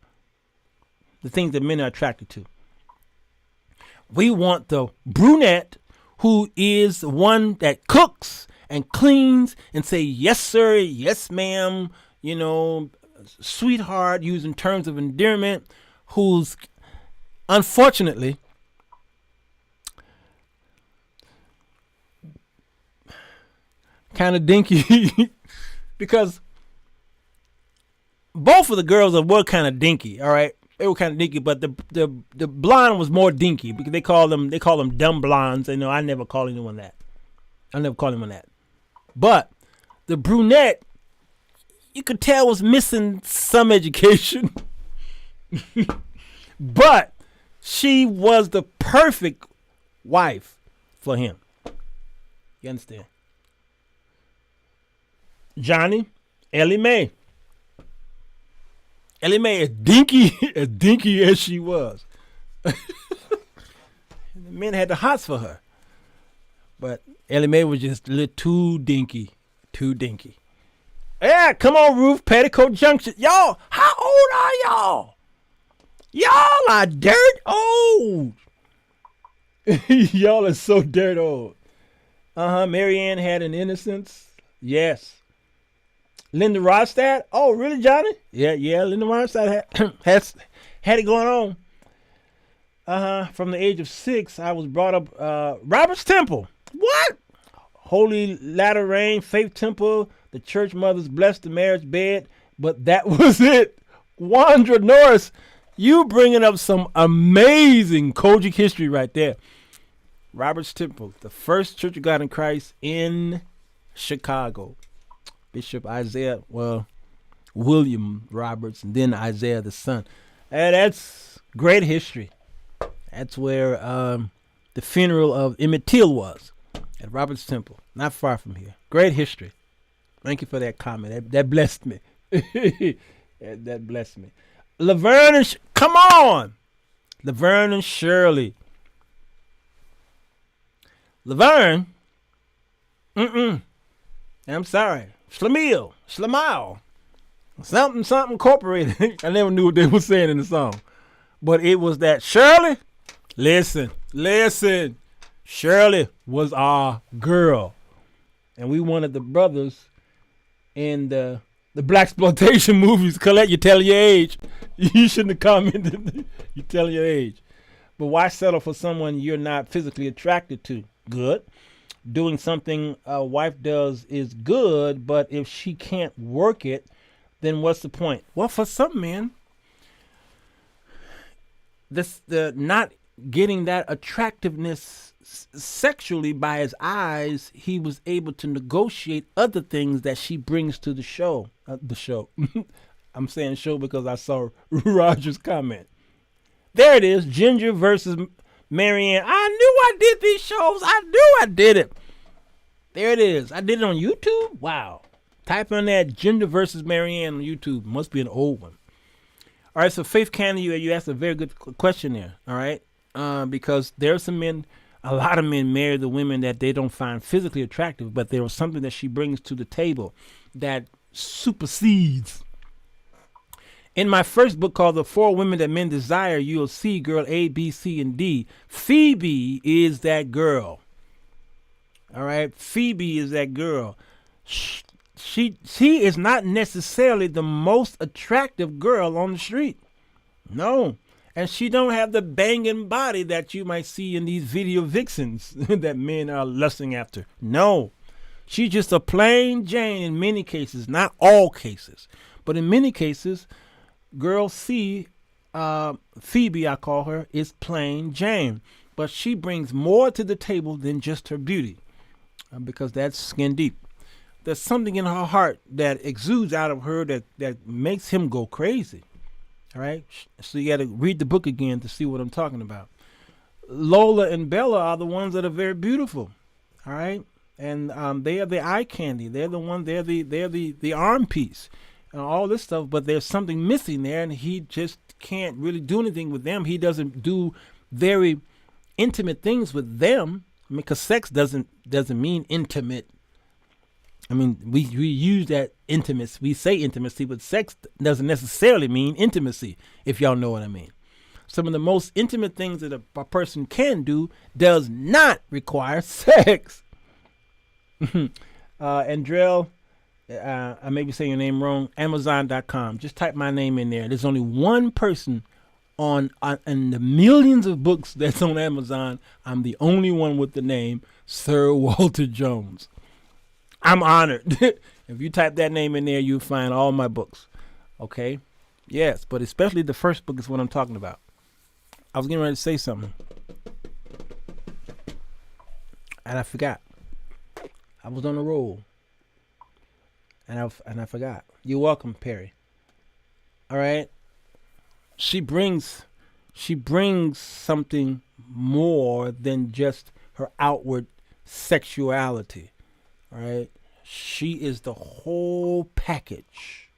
the things that men are attracted to. We want the brunette who is the one that cooks and cleans and say, yes, sir, yes, ma'am, sweetheart, using terms of endearment, who's unfortunately kind of dinky because both of the girls were kind of dinky. All right, they were kind of dinky, but the blonde was more dinky because they call them dumb blondes. I never call anyone that. But the brunette, you could tell, was missing some education, but she was the perfect wife for him. You understand? Johnny, Ellie Mae. Ellie Mae, as dinky as she was. The men had the hots for her. But Ellie Mae was just a little too dinky. Yeah, come on, Ruth, Petticoat Junction. Y'all, how old are y'all? Y'all are dirt old. Y'all are so dirt old. Mary Ann had an innocence. Yes. Linda Ronstadt. Oh, really, Johnny? Yeah. Linda Ronstadt had it going on. From the age of 6, I was brought up. Robert's Temple. What? Holy Latter Rain, Faith Temple. The church mothers blessed the marriage bed, but that was it. Wandra Norris, you bringing up some amazing Kojic history right there. Robert's Temple, the first Church of God in Christ in Chicago. Bishop William Roberts, and then Isaiah the son. That's great history. That's where the funeral of Emmett Till was, at Robert's Temple, not far from here. Great history. Thank you for that comment. That blessed me. That blessed me. Laverne and come on, Laverne and Shirley. Laverne. I'm sorry. Schlemiel. Something incorporated. I never knew what they were saying in the song. But it was that Shirley. Listen. Shirley was our girl. And we wanted the brothers in the blaxploitation movies. Colette, you tell your age. You shouldn't have commented. You tell your age. But why settle for someone you're not physically attracted to? Good. Doing something a wife does is good, but if she can't work it, then what's the point? Well, for some men, the not getting that attractiveness sexually by his eyes, he was able to negotiate other things that she brings to the show. I'm saying show because I saw Roger's comment. There it is, Ginger versus Marianne. I knew I did these shows. I knew I did it. There it is. I did it on YouTube. Wow. Type on that Ginger versus Marianne on YouTube. Must be an old one. All right, so Faith Candy, you asked a very good question there. All right, because there are some men, a lot of men marry the women that they don't find physically attractive, but there was something that she brings to the table that supersedes. In my first book called The 4 Women That Men Desire, you'll see girl A, B, C, and D. Phoebe is that girl. All right, Phoebe is that girl. She is not necessarily the most attractive girl on the street. No. And she don't have the banging body that you might see in these video vixens that men are lusting after. No. She's just a plain Jane in many cases, not all cases. But in many cases, girl C, Phoebe, I call her, is plain Jane. But she brings more to the table than just her beauty, because that's skin deep. There's something in her heart that exudes out of her that makes him go crazy. All right? So you got to read the book again to see what I'm talking about. Lola and Bella are the ones that are very beautiful. All right? And they are the eye candy. They're the one. They're the arm piece and all this stuff. But there's something missing there, and he just can't really do anything with them. He doesn't do very intimate things with them. I mean, because sex doesn't mean intimate. I mean, we use that intimacy. We say intimacy, but sex doesn't necessarily mean intimacy, if y'all know what I mean. Some of the most intimate things that a person can do does not require sex. Andrell, I may be saying your name wrong, Amazon.com. Just type my name in there. There's only one person in the millions of books that's on Amazon. I'm the only one with the name Sirwalterj Jones. I'm honored. If you type that name in there, you'll find all my books. Okay? Yes, but especially the first book is what I'm talking about. I was getting ready to say something, and I forgot. I was on a roll, and I forgot. You're welcome, Perry. All right? She brings something more than just her outward sexuality. All right, she is the whole package.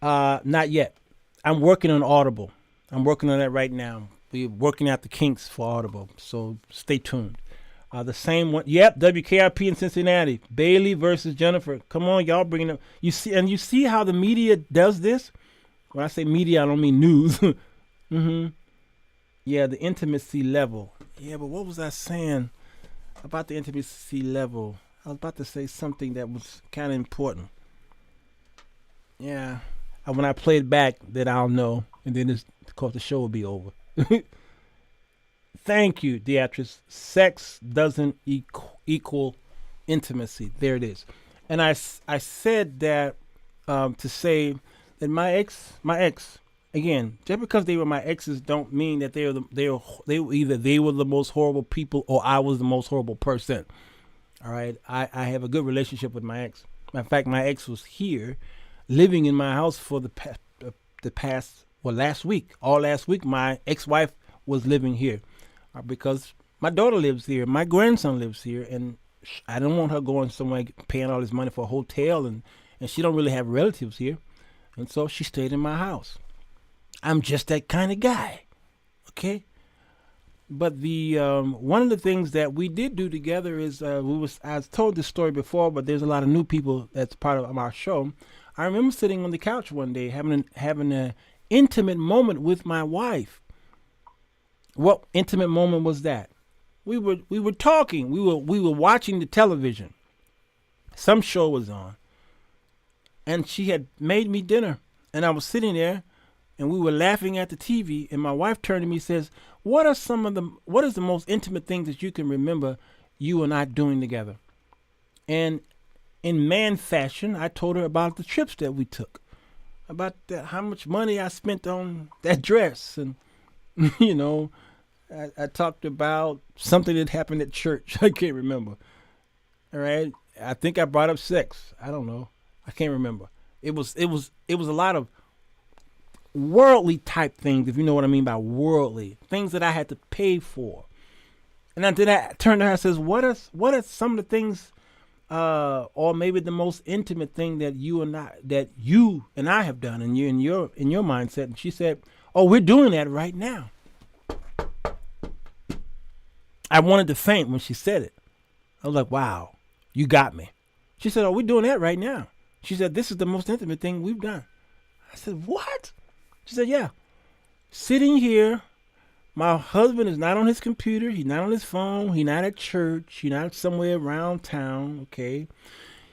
Not yet. I'm working on Audible. I'm working on that right now. We're working out the kinks for Audible, so stay tuned. The same one. Yep, WKRP in Cincinnati. Bailey versus Jennifer. Come on, y'all, bringing them. You see how the media does this. When I say media, I don't mean news. Yeah, the intimacy level. Yeah, but what was I saying about the intimacy level? I was about to say something that was kind of important. Yeah. When I play it back, then I'll know. And then, of course, the show will be over. Thank you, Beatrice. Sex doesn't equal intimacy. There it is. And I said that to say that my ex, again, just because they were my exes don't mean that they were either they were the most horrible people or I was the most horrible person. All right, I have a good relationship with my ex. In fact, my ex was here, living in my house for the past last week. All last week, my ex-wife was living here because my daughter lives here, my grandson lives here, and I don't want her going somewhere paying all this money for a hotel and and she don't really have relatives here, and so she stayed in my house. I'm just that kind of guy, okay? But the one of the things that we did do together is I've told this story before, but there's a lot of new people that's part of our show. I remember sitting on the couch one day having an intimate moment with my wife. What intimate moment was that? We were talking. We were watching the television. Some show was on, and she had made me dinner, and I was sitting there, and we were laughing at the TV. And my wife turned to me and says, what is the most intimate things that you can remember you and I doing together? And in man fashion, I told her about the trips that we took, about how much money I spent on that dress. And, you know, I talked about something that happened at church. I can't remember. All right. I think I brought up sex. I don't know. I can't remember. It was a lot of worldly type things, if you know what I mean by worldly things that I had to pay for. And then I turned to her and says, what are some of the things, or maybe the most intimate thing that you and I have done in your mindset? And she said, oh, we're doing that right now. I wanted to faint when she said it. I was like, wow, you got me. She said, oh, we're doing that right now. She said, this is the most intimate thing we've done. I said, what? She said, yeah. Sitting here, my husband is not on his computer. He's not on his phone. He's not at church. He's not somewhere around town, okay?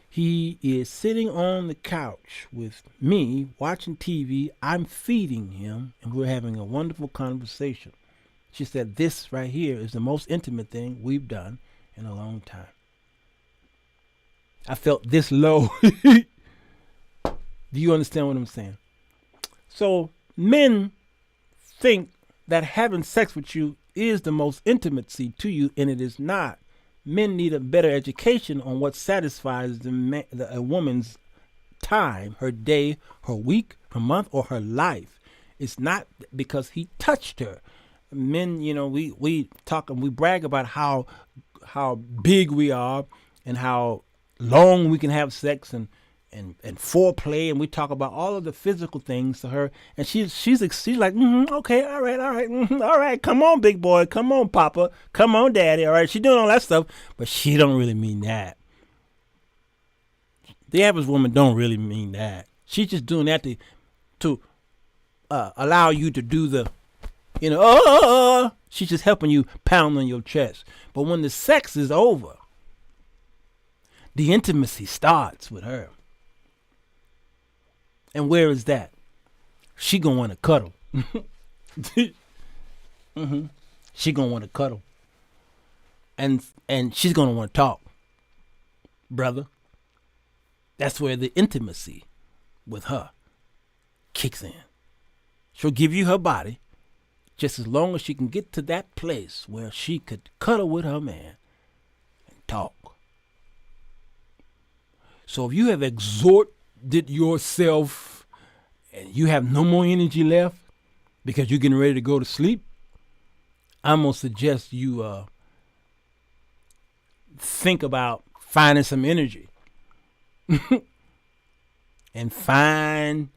He is sitting on the couch with me, watching TV. I'm feeding him, and we're having a wonderful conversation. She said, this right here is the most intimate thing we've done in a long time. I felt this low. Do you understand what I'm saying? So men think that having sex with you is the most intimacy to you, and it is not. Men need a better education on what satisfies a woman's time, her day, her week, her month, or her life. It's not because he touched her. Men, you know, we talk and we brag about how big we are and how long we can have sex and foreplay, and we talk about all of the physical things to her, and she's like, okay, all right, all right, come on, big boy, come on, papa, come on, daddy, all right. She's doing all that stuff, but she don't really mean that. The average woman don't really mean that. She's just doing that to allow you to do the, she's just helping you pound on your chest. But when the sex is over, the intimacy starts with her. And where is that? She gonna want to cuddle. She gonna want to cuddle. And she's gonna want to talk. Brother. That's where the intimacy with her kicks in. She'll give you her body just as long as she can get to that place where she could cuddle with her man and talk. So if you have exhorted yourself and you have no more energy left because you're getting ready to go to sleep, I'm going to suggest you think about finding some energy and find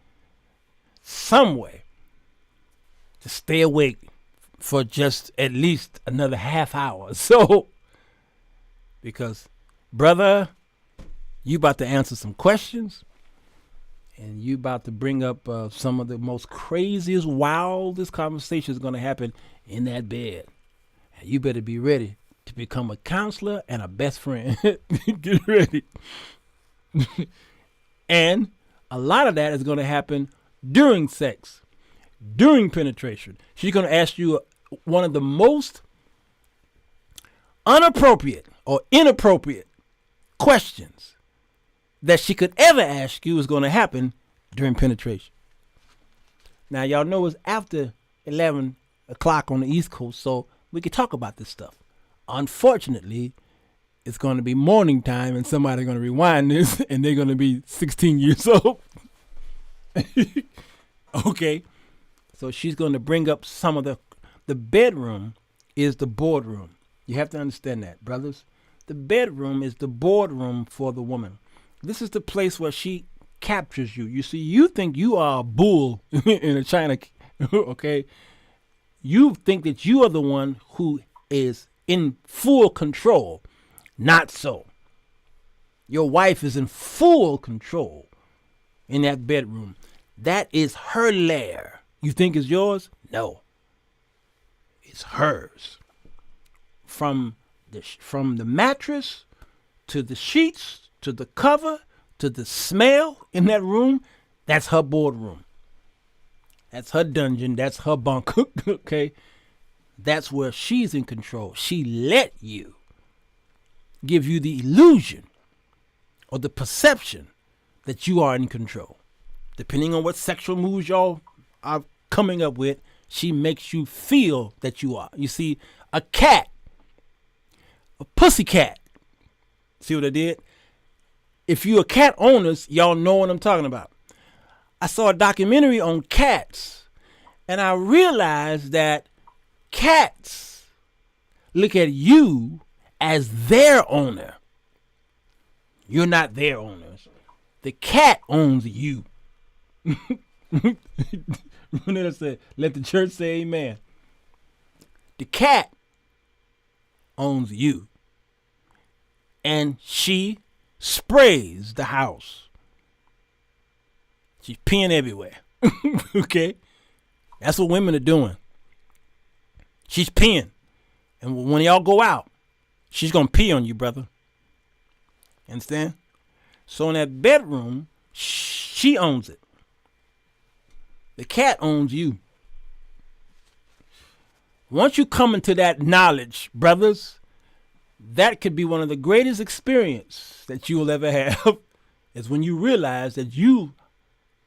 some way to stay awake for just at least another half hour. So, because, brother, you about to answer some questions, and you about to bring up some of the most craziest, wildest conversations going to happen in that bed. And you better be ready to become a counselor and a best friend. Get ready. And a lot of that is going to happen during sex, during penetration. She's going to ask you one of the most inappropriate questions that she could ever ask you is going to happen during penetration. Now, y'all know it's after 11 o'clock on the East Coast, so we can talk about this stuff. Unfortunately, it's going to be morning time, and somebody's going to rewind this, and they're going to be 16 years old. Okay. So she's going to bring up some of the bedroom is the boardroom. You have to understand that, brothers. The bedroom is the boardroom for the woman. This is the place where she captures you. You see, you think you are a bull in a china, okay? You think that you are the one who is in full control. Not so. Your wife is in full control in that bedroom. That is her lair. You think it's yours? No. It's hers. From the mattress to the sheets to the cover to the smell in that room, that's her boardroom. That's her dungeon. That's her bunker. Okay? That's where she's in control. She let you give you the illusion or the perception that you are in control. Depending on what sexual moves y'all are coming up with, she makes you feel that you are. You see, a cat, a pussycat. See what I did? If you are cat owners, y'all know what I'm talking about. I saw a documentary on cats, and I realized that cats look at you as their owner. You're not their owners. The cat owns you. Renetta said, let the church say amen. The cat owns you. And she sprays the house. She's peeing everywhere. Okay? That's what women are doing. She's peeing. And when y'all go out, she's going to pee on you, brother. Understand? So in that bedroom, she owns it. The cat owns you. Once you come into that knowledge, brothers, that could be one of the greatest experiences that you will ever have, is when you realize that you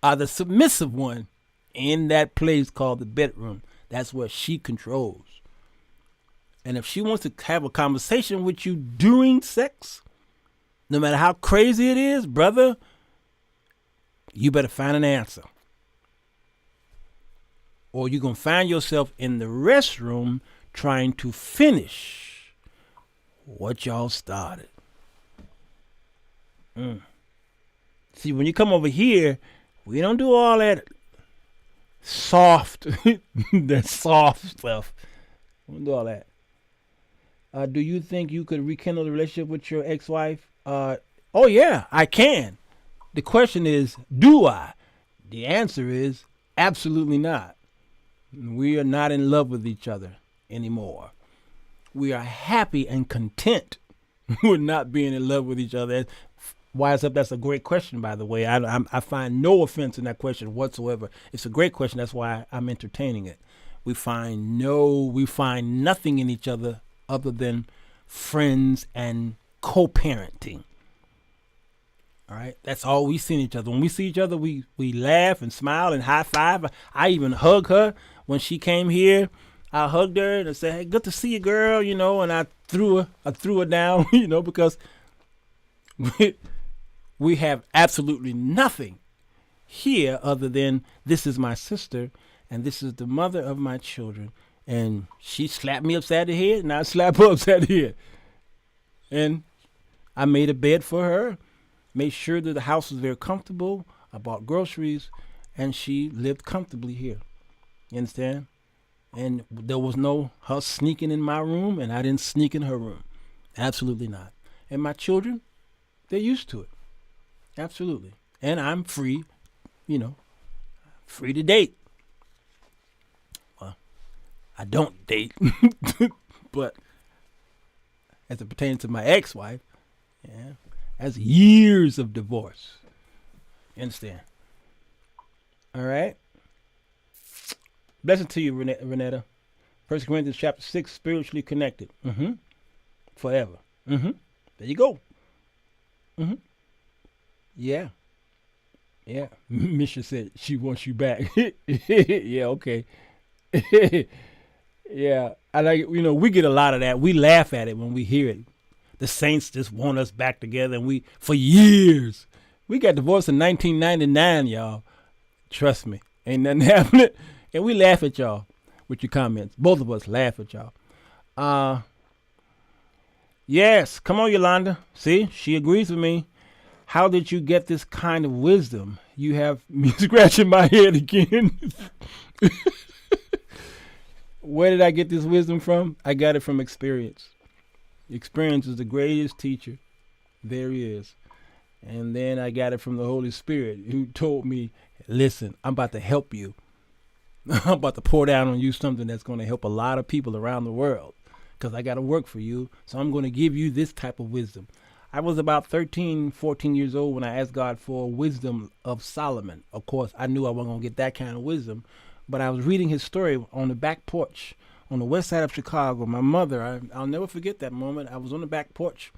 are the submissive one in that place called the bedroom. That's where she controls. And if she wants to have a conversation with you during sex, no matter how crazy it is, brother, you better find an answer. Or you're going to find yourself in the restroom trying to finish what y'all started. See, when you come over here, we don't do all that soft, that soft stuff. We don't do all that. Do you think you could rekindle the relationship with your ex-wife? Oh, yeah, I can. The question is, do I? The answer is absolutely not. We are not in love with each other anymore. We are happy and content with not being in love with each other. Wise up, that's a great question, by the way. I find no offense in that question whatsoever. It's a great question. That's why I'm entertaining it. We find nothing in each other than friends and co-parenting. All right, that's all we see in each other. When we see each other, we laugh and smile and high five. I even hug her when she came here. I hugged her and I said, "Hey, good to see you, girl," and I threw her down, because we have absolutely nothing here other than this is my sister and this is the mother of my children. And she slapped me upside the head and I slapped her upside the head. And I made a bed for her, made sure that the house was very comfortable. I bought groceries and she lived comfortably here. You understand? And there was no her sneaking in my room and I didn't sneak in her room. Absolutely not. And my children, they're used to it. Absolutely. And I'm free, free to date. Well, I don't date, but as it pertains to my ex-wife, yeah, that's years of divorce. You understand? All right. Blessing to you, Renetta. 1 Corinthians chapter 6, spiritually connected. Forever. There you go. Yeah. Yeah. Misha said she wants you back. Yeah, okay. Yeah. I like, we get a lot of that. We laugh at it when we hear it. The saints just want us back together, and for years. We got divorced in 1999, y'all. Trust me. Ain't nothing happening. And we laugh at y'all with your comments. Both of us laugh at y'all. Yes. Come on, Yolanda. See, she agrees with me. how did you get this kind of wisdom? You have me scratching my head again. Where did I get this wisdom from? I got it from experience. Experience is the greatest teacher there is. And then I got it from the Holy Spirit, who told me, listen, I'm about to help you. I'm about to pour down on you something that's going to help a lot of people around the world, because I got to work for you. So I'm going to give you this type of wisdom. I was about 13, 14 years old when I asked God for wisdom of Solomon. Of course, I knew I wasn't going to get that kind of wisdom, but I was reading his story on the back porch on the west side of Chicago. My mother, I'll never forget that moment. I was on the back porch.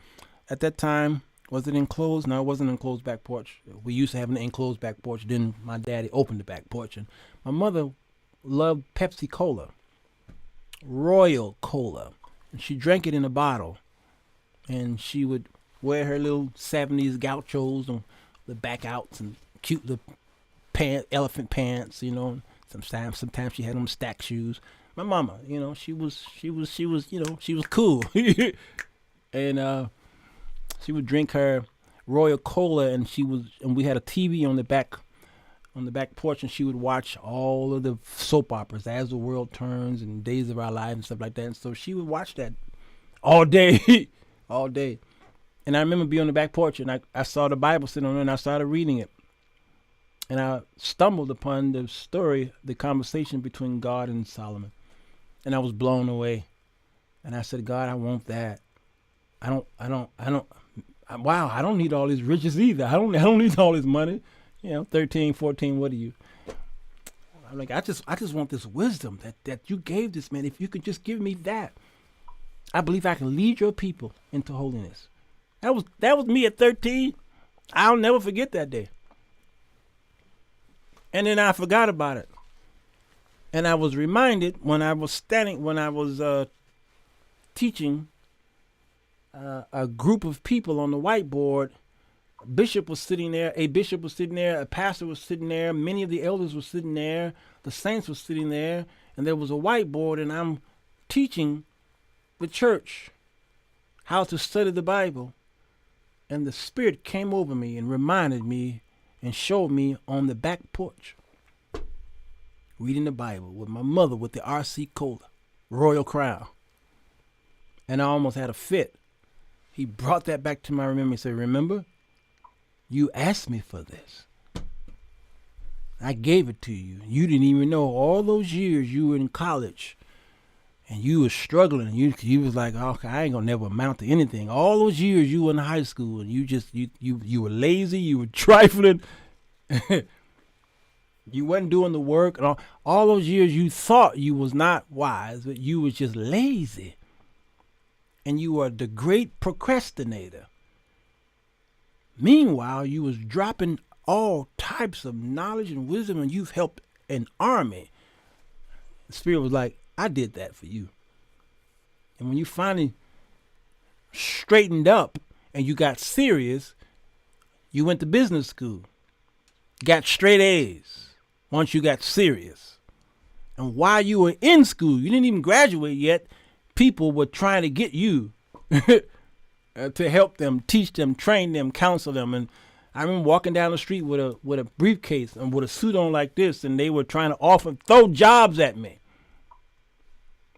At that time, was it enclosed? No, it wasn't an enclosed back porch. We used to have an enclosed back porch. Then my daddy opened the back porch. And my mother loved Pepsi Cola, Royal Cola. And she drank it in a bottle. And she would wear her little 70s gauchos and the back outs and cute little elephant pants, you know. Sometimes she had them stack shoes. My mama, you know, she was cool. And she would drink her Royal Cola, and we had a TV on the back porch, and she would watch all of the soap operas, As the World Turns and Days of Our Lives and stuff like that. And so she would watch that all day, all day. And I remember being on the back porch, and I saw the Bible sitting on there, and I started reading it. And I stumbled upon the story, the conversation between God and Solomon. And I was blown away. And I said, God, I want that. I don't need all these riches either. I don't need all this money. 13, 14, what are you? I'm like, I just want this wisdom that you gave this man. If you could just give me that, I believe I can lead your people into holiness. That was me at 13. I'll never forget that day. And then I forgot about it. And I was reminded when I was teaching a group of people on the whiteboard. A bishop was sitting there, a pastor was sitting there, many of the elders were sitting there, the saints were sitting there, and there was a whiteboard, and I'm teaching the church how to study the Bible. And the Spirit came over me and reminded me and showed me on the back porch, reading the Bible with my mother with the RC Cola, Royal Crown. And I almost had a fit. He brought that back to my memory and said, remember, you asked me for this. I gave it to you. You didn't even know all those years you were in college and you were struggling. You was like, okay, I ain't gonna never amount to anything. All those years you were in high school and you were lazy, you were trifling. You wasn't doing the work. And all those years you thought you was not wise, but you was just lazy. And you were the great procrastinator. Meanwhile, you was dropping all types of knowledge and wisdom, and you've helped an army. The Spirit was like, I did that for you. And when you finally straightened up and you got serious, you went to business school, got straight A's once you got serious. And while you were in school, you didn't even graduate yet, people were trying to get you to help them, teach them, train them, counsel them. And I remember walking down the street with a briefcase and with a suit on like this, and they were trying to throw jobs at me.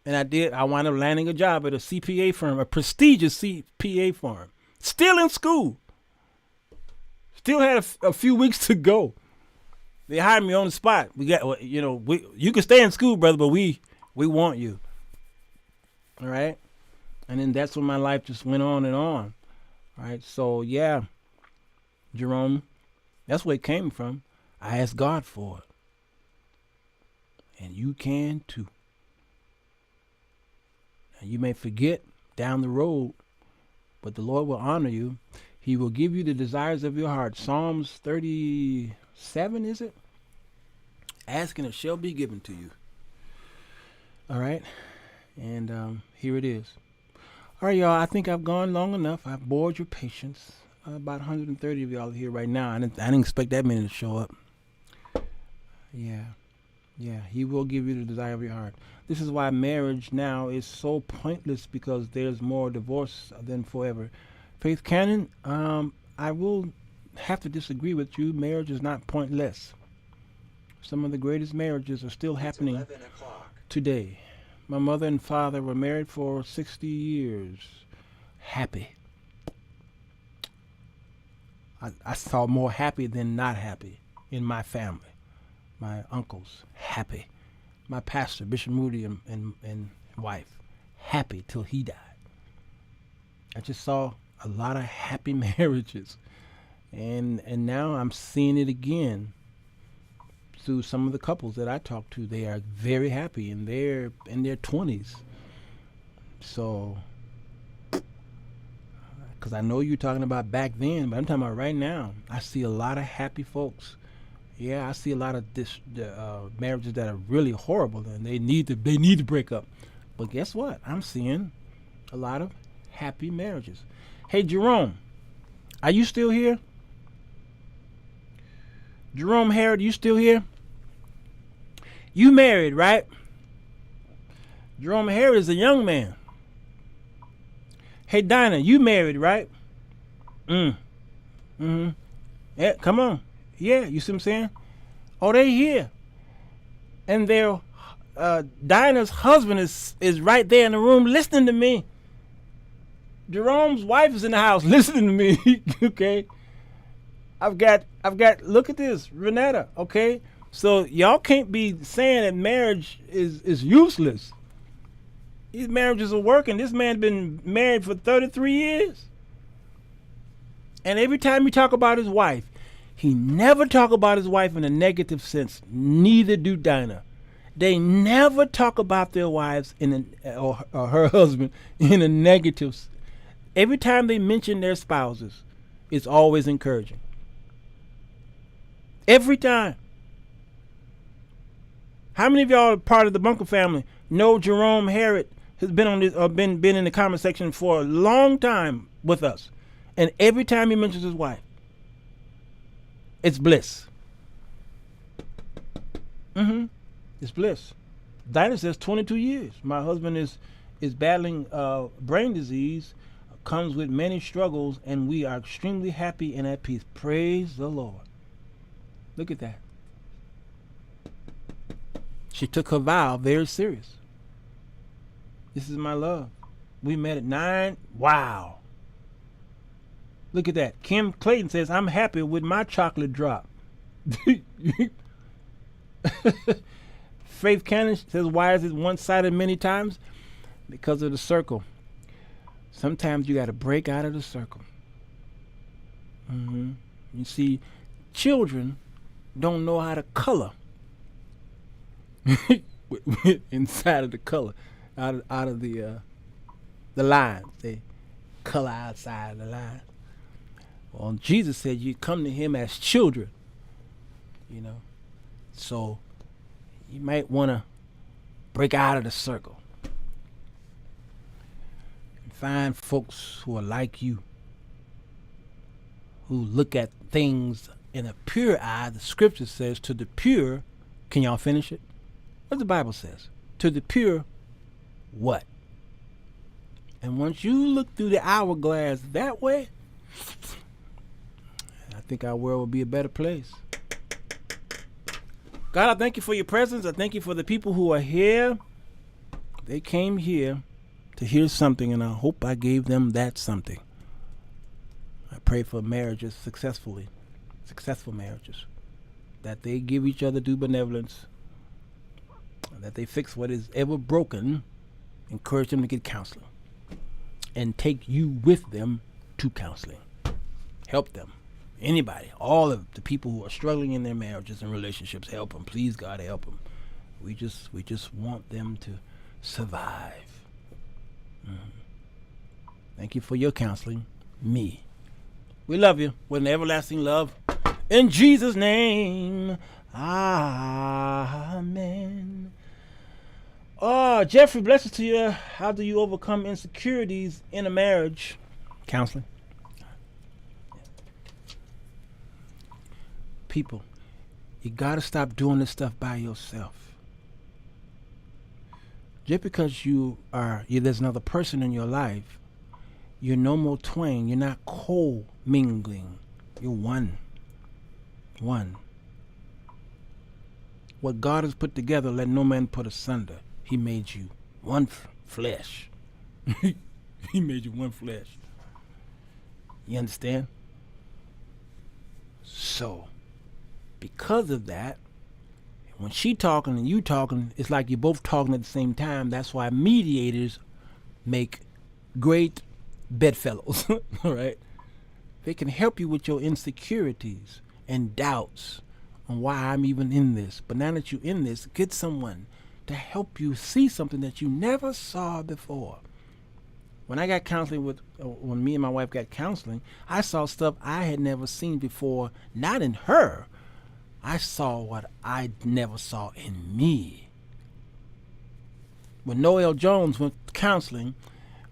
And I did. I wound up landing a job at a CPA firm, a prestigious CPA firm. Still in school. Still had a few weeks to go. They hired me on the spot. You can stay in school, brother, but we want you. All right. And then that's when my life just went on and on. All right. So, yeah, Jerome, that's where it came from. I asked God for it. And you can too. Now, you may forget down the road, but the Lord will honor you. He will give you the desires of your heart. Psalms 37, is it? Ask and it shall be given to you. All right. And here it is. All right, y'all. I think I've gone long enough. I've bored your patience. About 130 of y'all are here right now. I didn't expect that many to show up. Yeah. He will give you the desire of your heart. This is why marriage now is so pointless, because there's more divorce than forever. Faith Cannon, I will have to disagree with you. Marriage is not pointless. Some of the greatest marriages are still happening today. My mother and father were married for 60 years. Happy. I saw more happy than not happy in my family. My uncles, happy. My pastor, Bishop Moody, and wife, happy till he died. I just saw a lot of happy marriages. And now I'm seeing it again through some of the couples that I talk to. They are very happy, and they're in their 20s. So, because I know you're talking about back then, but I'm talking about right now. I see a lot of happy folks. Yeah, I see a lot of marriages that are really horrible, and they need to break up. But guess what? I'm seeing a lot of happy marriages. Hey, Jerome, are you still here? Jerome Harrod, you still here? You married, right? Jerome Harrod is a young man. Hey, Dinah, you married, right? Mm-hmm. Yeah, come on. Yeah, you see what I'm saying? Oh, they here. And their Dinah's husband is right there in the room listening to me. Jerome's wife is in the house listening to me. Okay. I've got look at this, Renetta, okay? So y'all can't be saying that marriage is useless. These marriages are working. This man's been married for 33 years. And every time he talk about his wife, he never talk about his wife in a negative sense. Neither do Dinah. They never talk about their wives or her husband in a negative sense. Every time they mention their spouses, it's always encouraging. Every time. How many of y'all are part of the Bunker family know Jerome Harrod has been on this been in the comment section for a long time with us? And every time he mentions his wife, it's bliss. It's bliss. Dinah says 22 years. My husband is battling brain disease, comes with many struggles, and we are extremely happy and at peace. Praise the Lord. Look at that. She took her vow very serious. This is my love. We met at 9. Wow. Look at that. Kim Clayton says, I'm happy with my chocolate drop. Faith Cannon says, why is it one-sided many times? Because of the circle. Sometimes you got to break out of the circle. You see, children don't know how to color inside of the color, out of the lines. They color outside of the line. Well, Jesus said you come to him as children, you know. So you might want to break out of the circle and find folks who are like you, who look at things in a pure eye. The scripture says to the pure, can y'all finish it? What the Bible says? To the pure, what? And once you look through the hourglass that way, I think our world will be a better place. God, I thank you for your presence. I thank you for the people who are here. They came here to hear something, and I hope I gave them that something. I pray for marriages successful marriages, that they give each other due benevolence, that they fix what is ever broken, encourage them to get counseling, and take you with them to counseling. Help them. Anybody, all of the people who are struggling in their marriages and relationships, help them. Please, God, help them. We just want them to survive. Thank you for your counseling. Me. We love you with an everlasting love. In Jesus' name, amen. Oh, Jeffrey, blessings to you. How do you overcome insecurities in a marriage? Counseling. People, you got to stop doing this stuff by yourself. Just because there's another person in your life, you're no more twain. You're not co-mingling. You're one. One. What God has put together, let no man put asunder. He made you one flesh. He made you one flesh. You understand? So, because of that, when she talking and you talking, it's like you're both talking at the same time. That's why mediators make great bedfellows. All right? They can help you with your insecurities and doubts on why I'm even in this. But now that you're in this, get someone to help you see something that you never saw before. When I got counseling when me and my wife got counseling, I saw stuff I had never seen before, not in her. I saw what I never saw in me. When Noel Jones went counseling,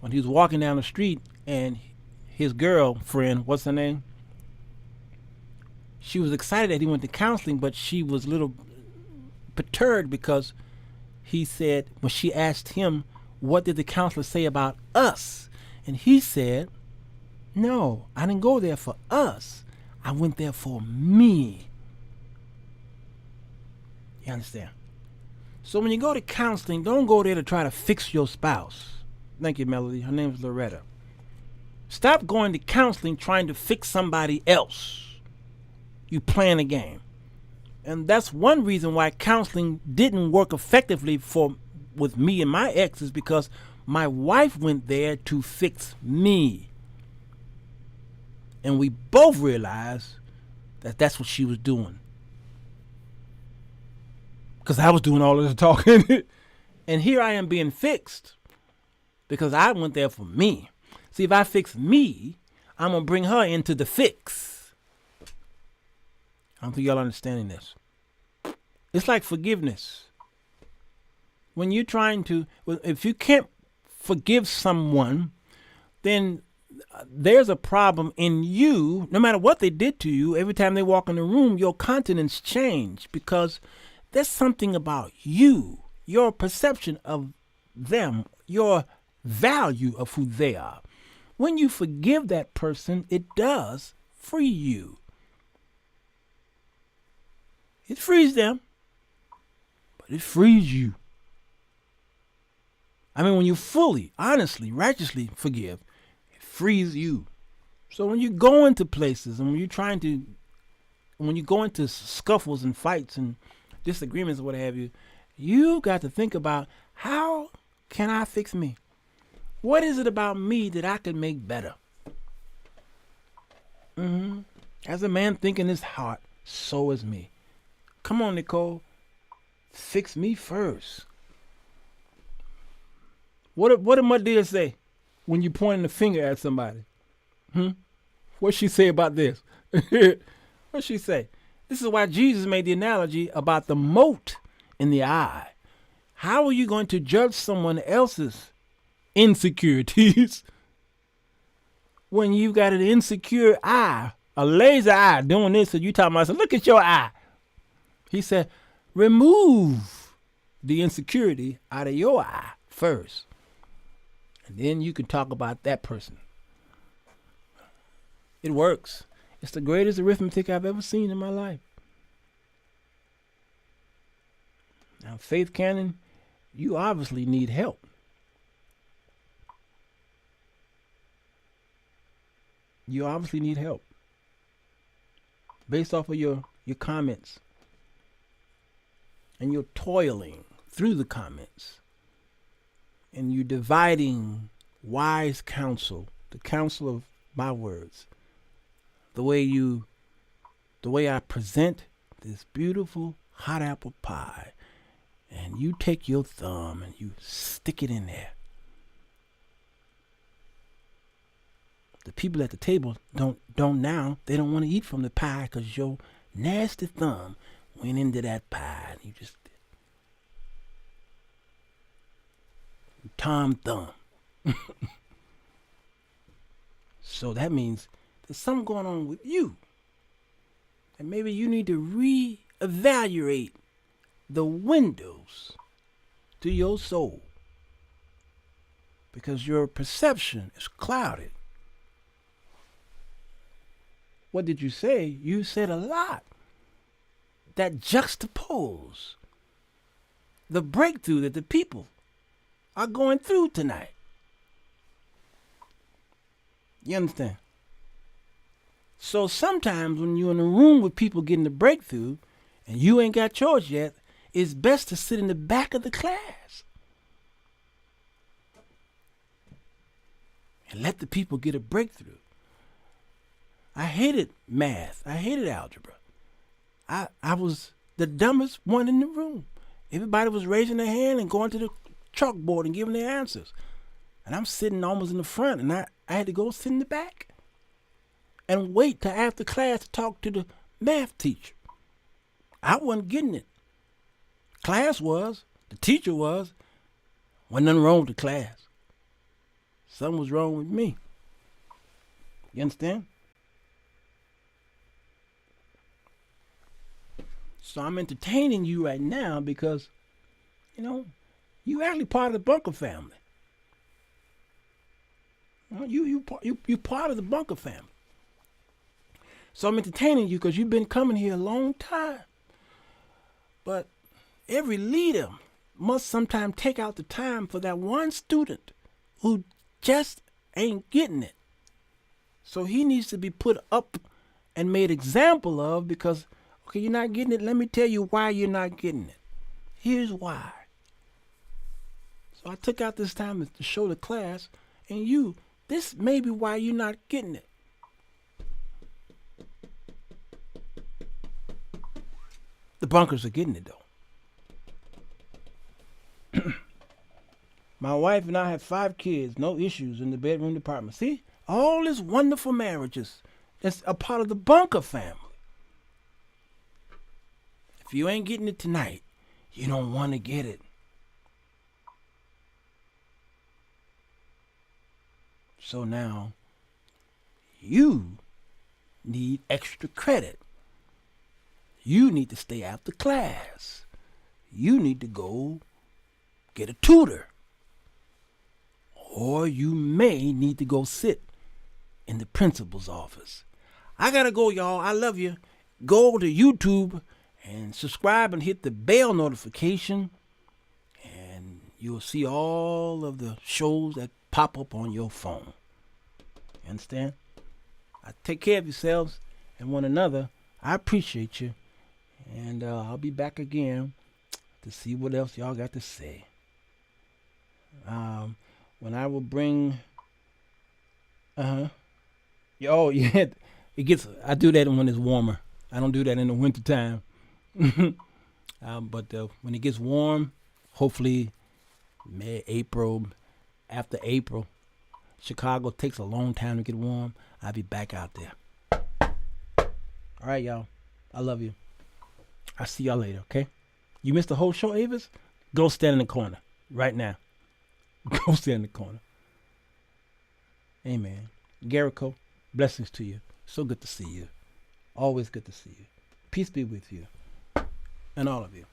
when he was walking down the street and his girlfriend, what's her name? She was excited that he went to counseling, but she was a little perturbed because he said, when she asked him, what did the counselor say about us? And he said, no, I didn't go there for us. I went there for me. You understand? So when you go to counseling, don't go there to try to fix your spouse. Thank you, Melody. Her name is Loretta. Stop going to counseling trying to fix somebody else. You playing a game. And that's one reason why counseling didn't work effectively with me and my exes, because my wife went there to fix me. And we both realized that that's what she was doing. Because I was doing all of the talking. And here I am being fixed because I went there for me. See, if I fix me, I'm going to bring her into the fix. I don't think y'all understanding this. It's like forgiveness. When you're trying to, if you can't forgive someone, then there's a problem in you. No matter what they did to you, every time they walk in the room, your countenance change because there's something about you, your perception of them, your value of who they are. When you forgive that person, it does free you. It frees them, but it frees you. I mean, when you fully, honestly, righteously forgive, it frees you. So when you go into places and when you go into scuffles and fights and disagreements or what have you, you got to think about, how can I fix me? What is it about me that I can make better? As a man thinking his heart, so is me. Come on, Nicole. Fix me first. What did my dear say when you pointing the finger at somebody? What'd she say about this? What'd she say? This is why Jesus made the analogy about the mote in the eye. How are you going to judge someone else's insecurities when you've got an insecure eye, a laser eye doing this, and you talking about, look at your eye. He said, remove the insecurity out of your eye first. And then you can talk about that person. It works. It's the greatest arithmetic I've ever seen in my life. Now, Faith Cannon, you obviously need help. You obviously need help. Based off of your comments. And you're toiling through the comments. And you're dividing wise counsel, the counsel of my words. The way I present this beautiful hot apple pie, and you take your thumb and you stick it in there. The people at the table don't want to eat from the pie because your nasty thumb went into that pie and you just Tom Thumb. So that means there's something going on with you. And maybe you need to reevaluate the windows to your soul. Because your perception is clouded. what did you say? You said a lot that juxtapose the breakthrough that the people are going through tonight. You understand? So sometimes when you're in a room with people getting the breakthrough and you ain't got yours yet, it's best to sit in the back of the class and let the people get a breakthrough. I hated math. I hated algebra. I was the dumbest one in the room. Everybody was raising their hand and going to the chalkboard and giving their answers. And I'm sitting almost in the front, and I had to go sit in the back and wait till after class to talk to the math teacher. I wasn't getting it. Class was, the teacher was. Wasn't nothing wrong with the class. Something was wrong with me. You understand? So I'm entertaining you right now because, you actually part of the Bunker family. You part of the Bunker family. So I'm entertaining you because you've been coming here a long time. But every leader must sometimes take out the time for that one student who just ain't getting it. So he needs to be put up and made example of because, okay, you're not getting it. Let me tell you why you're not getting it. Here's why. So I took out this time to show the class and this may be why you're not getting it. The Bunkers are getting it though. My wife and I have 5 kids, no issues in the bedroom department. See, all these wonderful marriages that's a part of the Bunker family. If you ain't getting it tonight, you don't want to get it. So now, you need extra credit. You need to stay after class. You need to go get a tutor. Or you may need to go sit in the principal's office. I gotta go, y'all. I love you. Go to YouTube and subscribe and hit the bell notification. And you'll see all of the shows that pop up on your phone. You understand? Take care of yourselves and one another. I appreciate you. And I'll be back again to see what else y'all got to say. When I will bring... Oh, yeah. I do that when it's warmer. I don't do that in the wintertime. But when it gets warm, hopefully May, April, after April, Chicago takes a long time to get warm. I'll be back out there. All right, y'all. I love you. I'll see y'all later, okay? You missed the whole show, Avis? Go stand in the corner right now. Go stand in the corner. Amen. Garrico, blessings to you. So good to see you. Always good to see you. Peace be with you. And all of you.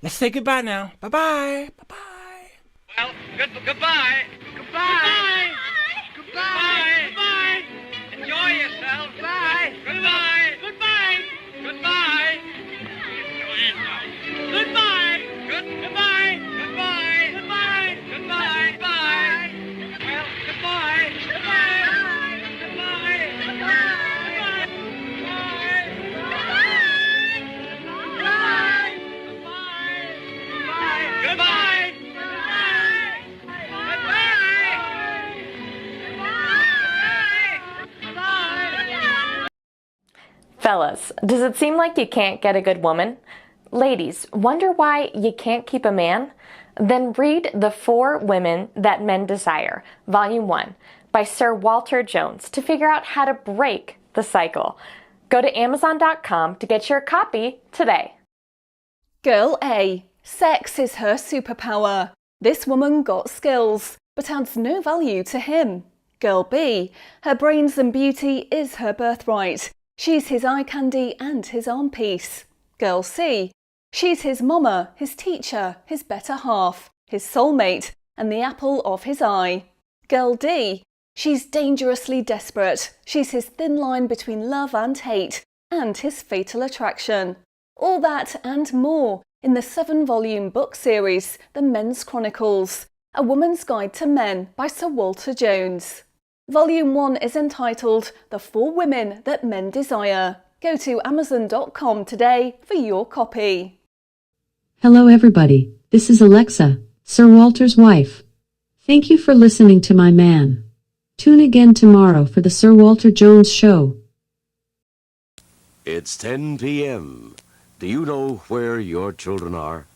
Let's say goodbye now. Bye-bye. Bye-bye. Well, goodbye. Goodbye. Goodbye. Goodbye. Enjoy yourself. Bye. Goodbye. Goodbye. Goodbye. Goodbye. Goodbye. Goodbye. Goodbye. Goodbye. Bye. Well, goodbye. Goodbye. Goodbye. Goodbye. Goodbye. Goodbye. Fellas, does it seem like you can't get a good woman? Ladies, wonder why you can't keep a man? Then read The 4 Women That Men Desire, Volume 1, by Sirwalterj to figure out how to break the cycle. Go to Amazon.com to get your copy today. Girl A. Sex is her superpower. This woman got skills, but adds no value to him. Girl B. Her brains and beauty is her birthright. She's his eye candy and his arm piece. Girl C. She's his mama, his teacher, his better half, his soulmate, and the apple of his eye. Girl D. She's dangerously desperate. She's his thin line between love and hate, and his fatal attraction. All that and more in the 7-volume book series, The Men's Chronicles, A Woman's Guide to Men by Sirwalterj Jones. Volume 1 is entitled The 4 Women That Men Desire. Go to Amazon.com today for your copy. Hello everybody, this is Alexa, Sirwalterj's wife. Thank you for listening to my man. Tune again tomorrow for the Sirwalterj Jones Show. It's 10 p.m. Do you know where your children are?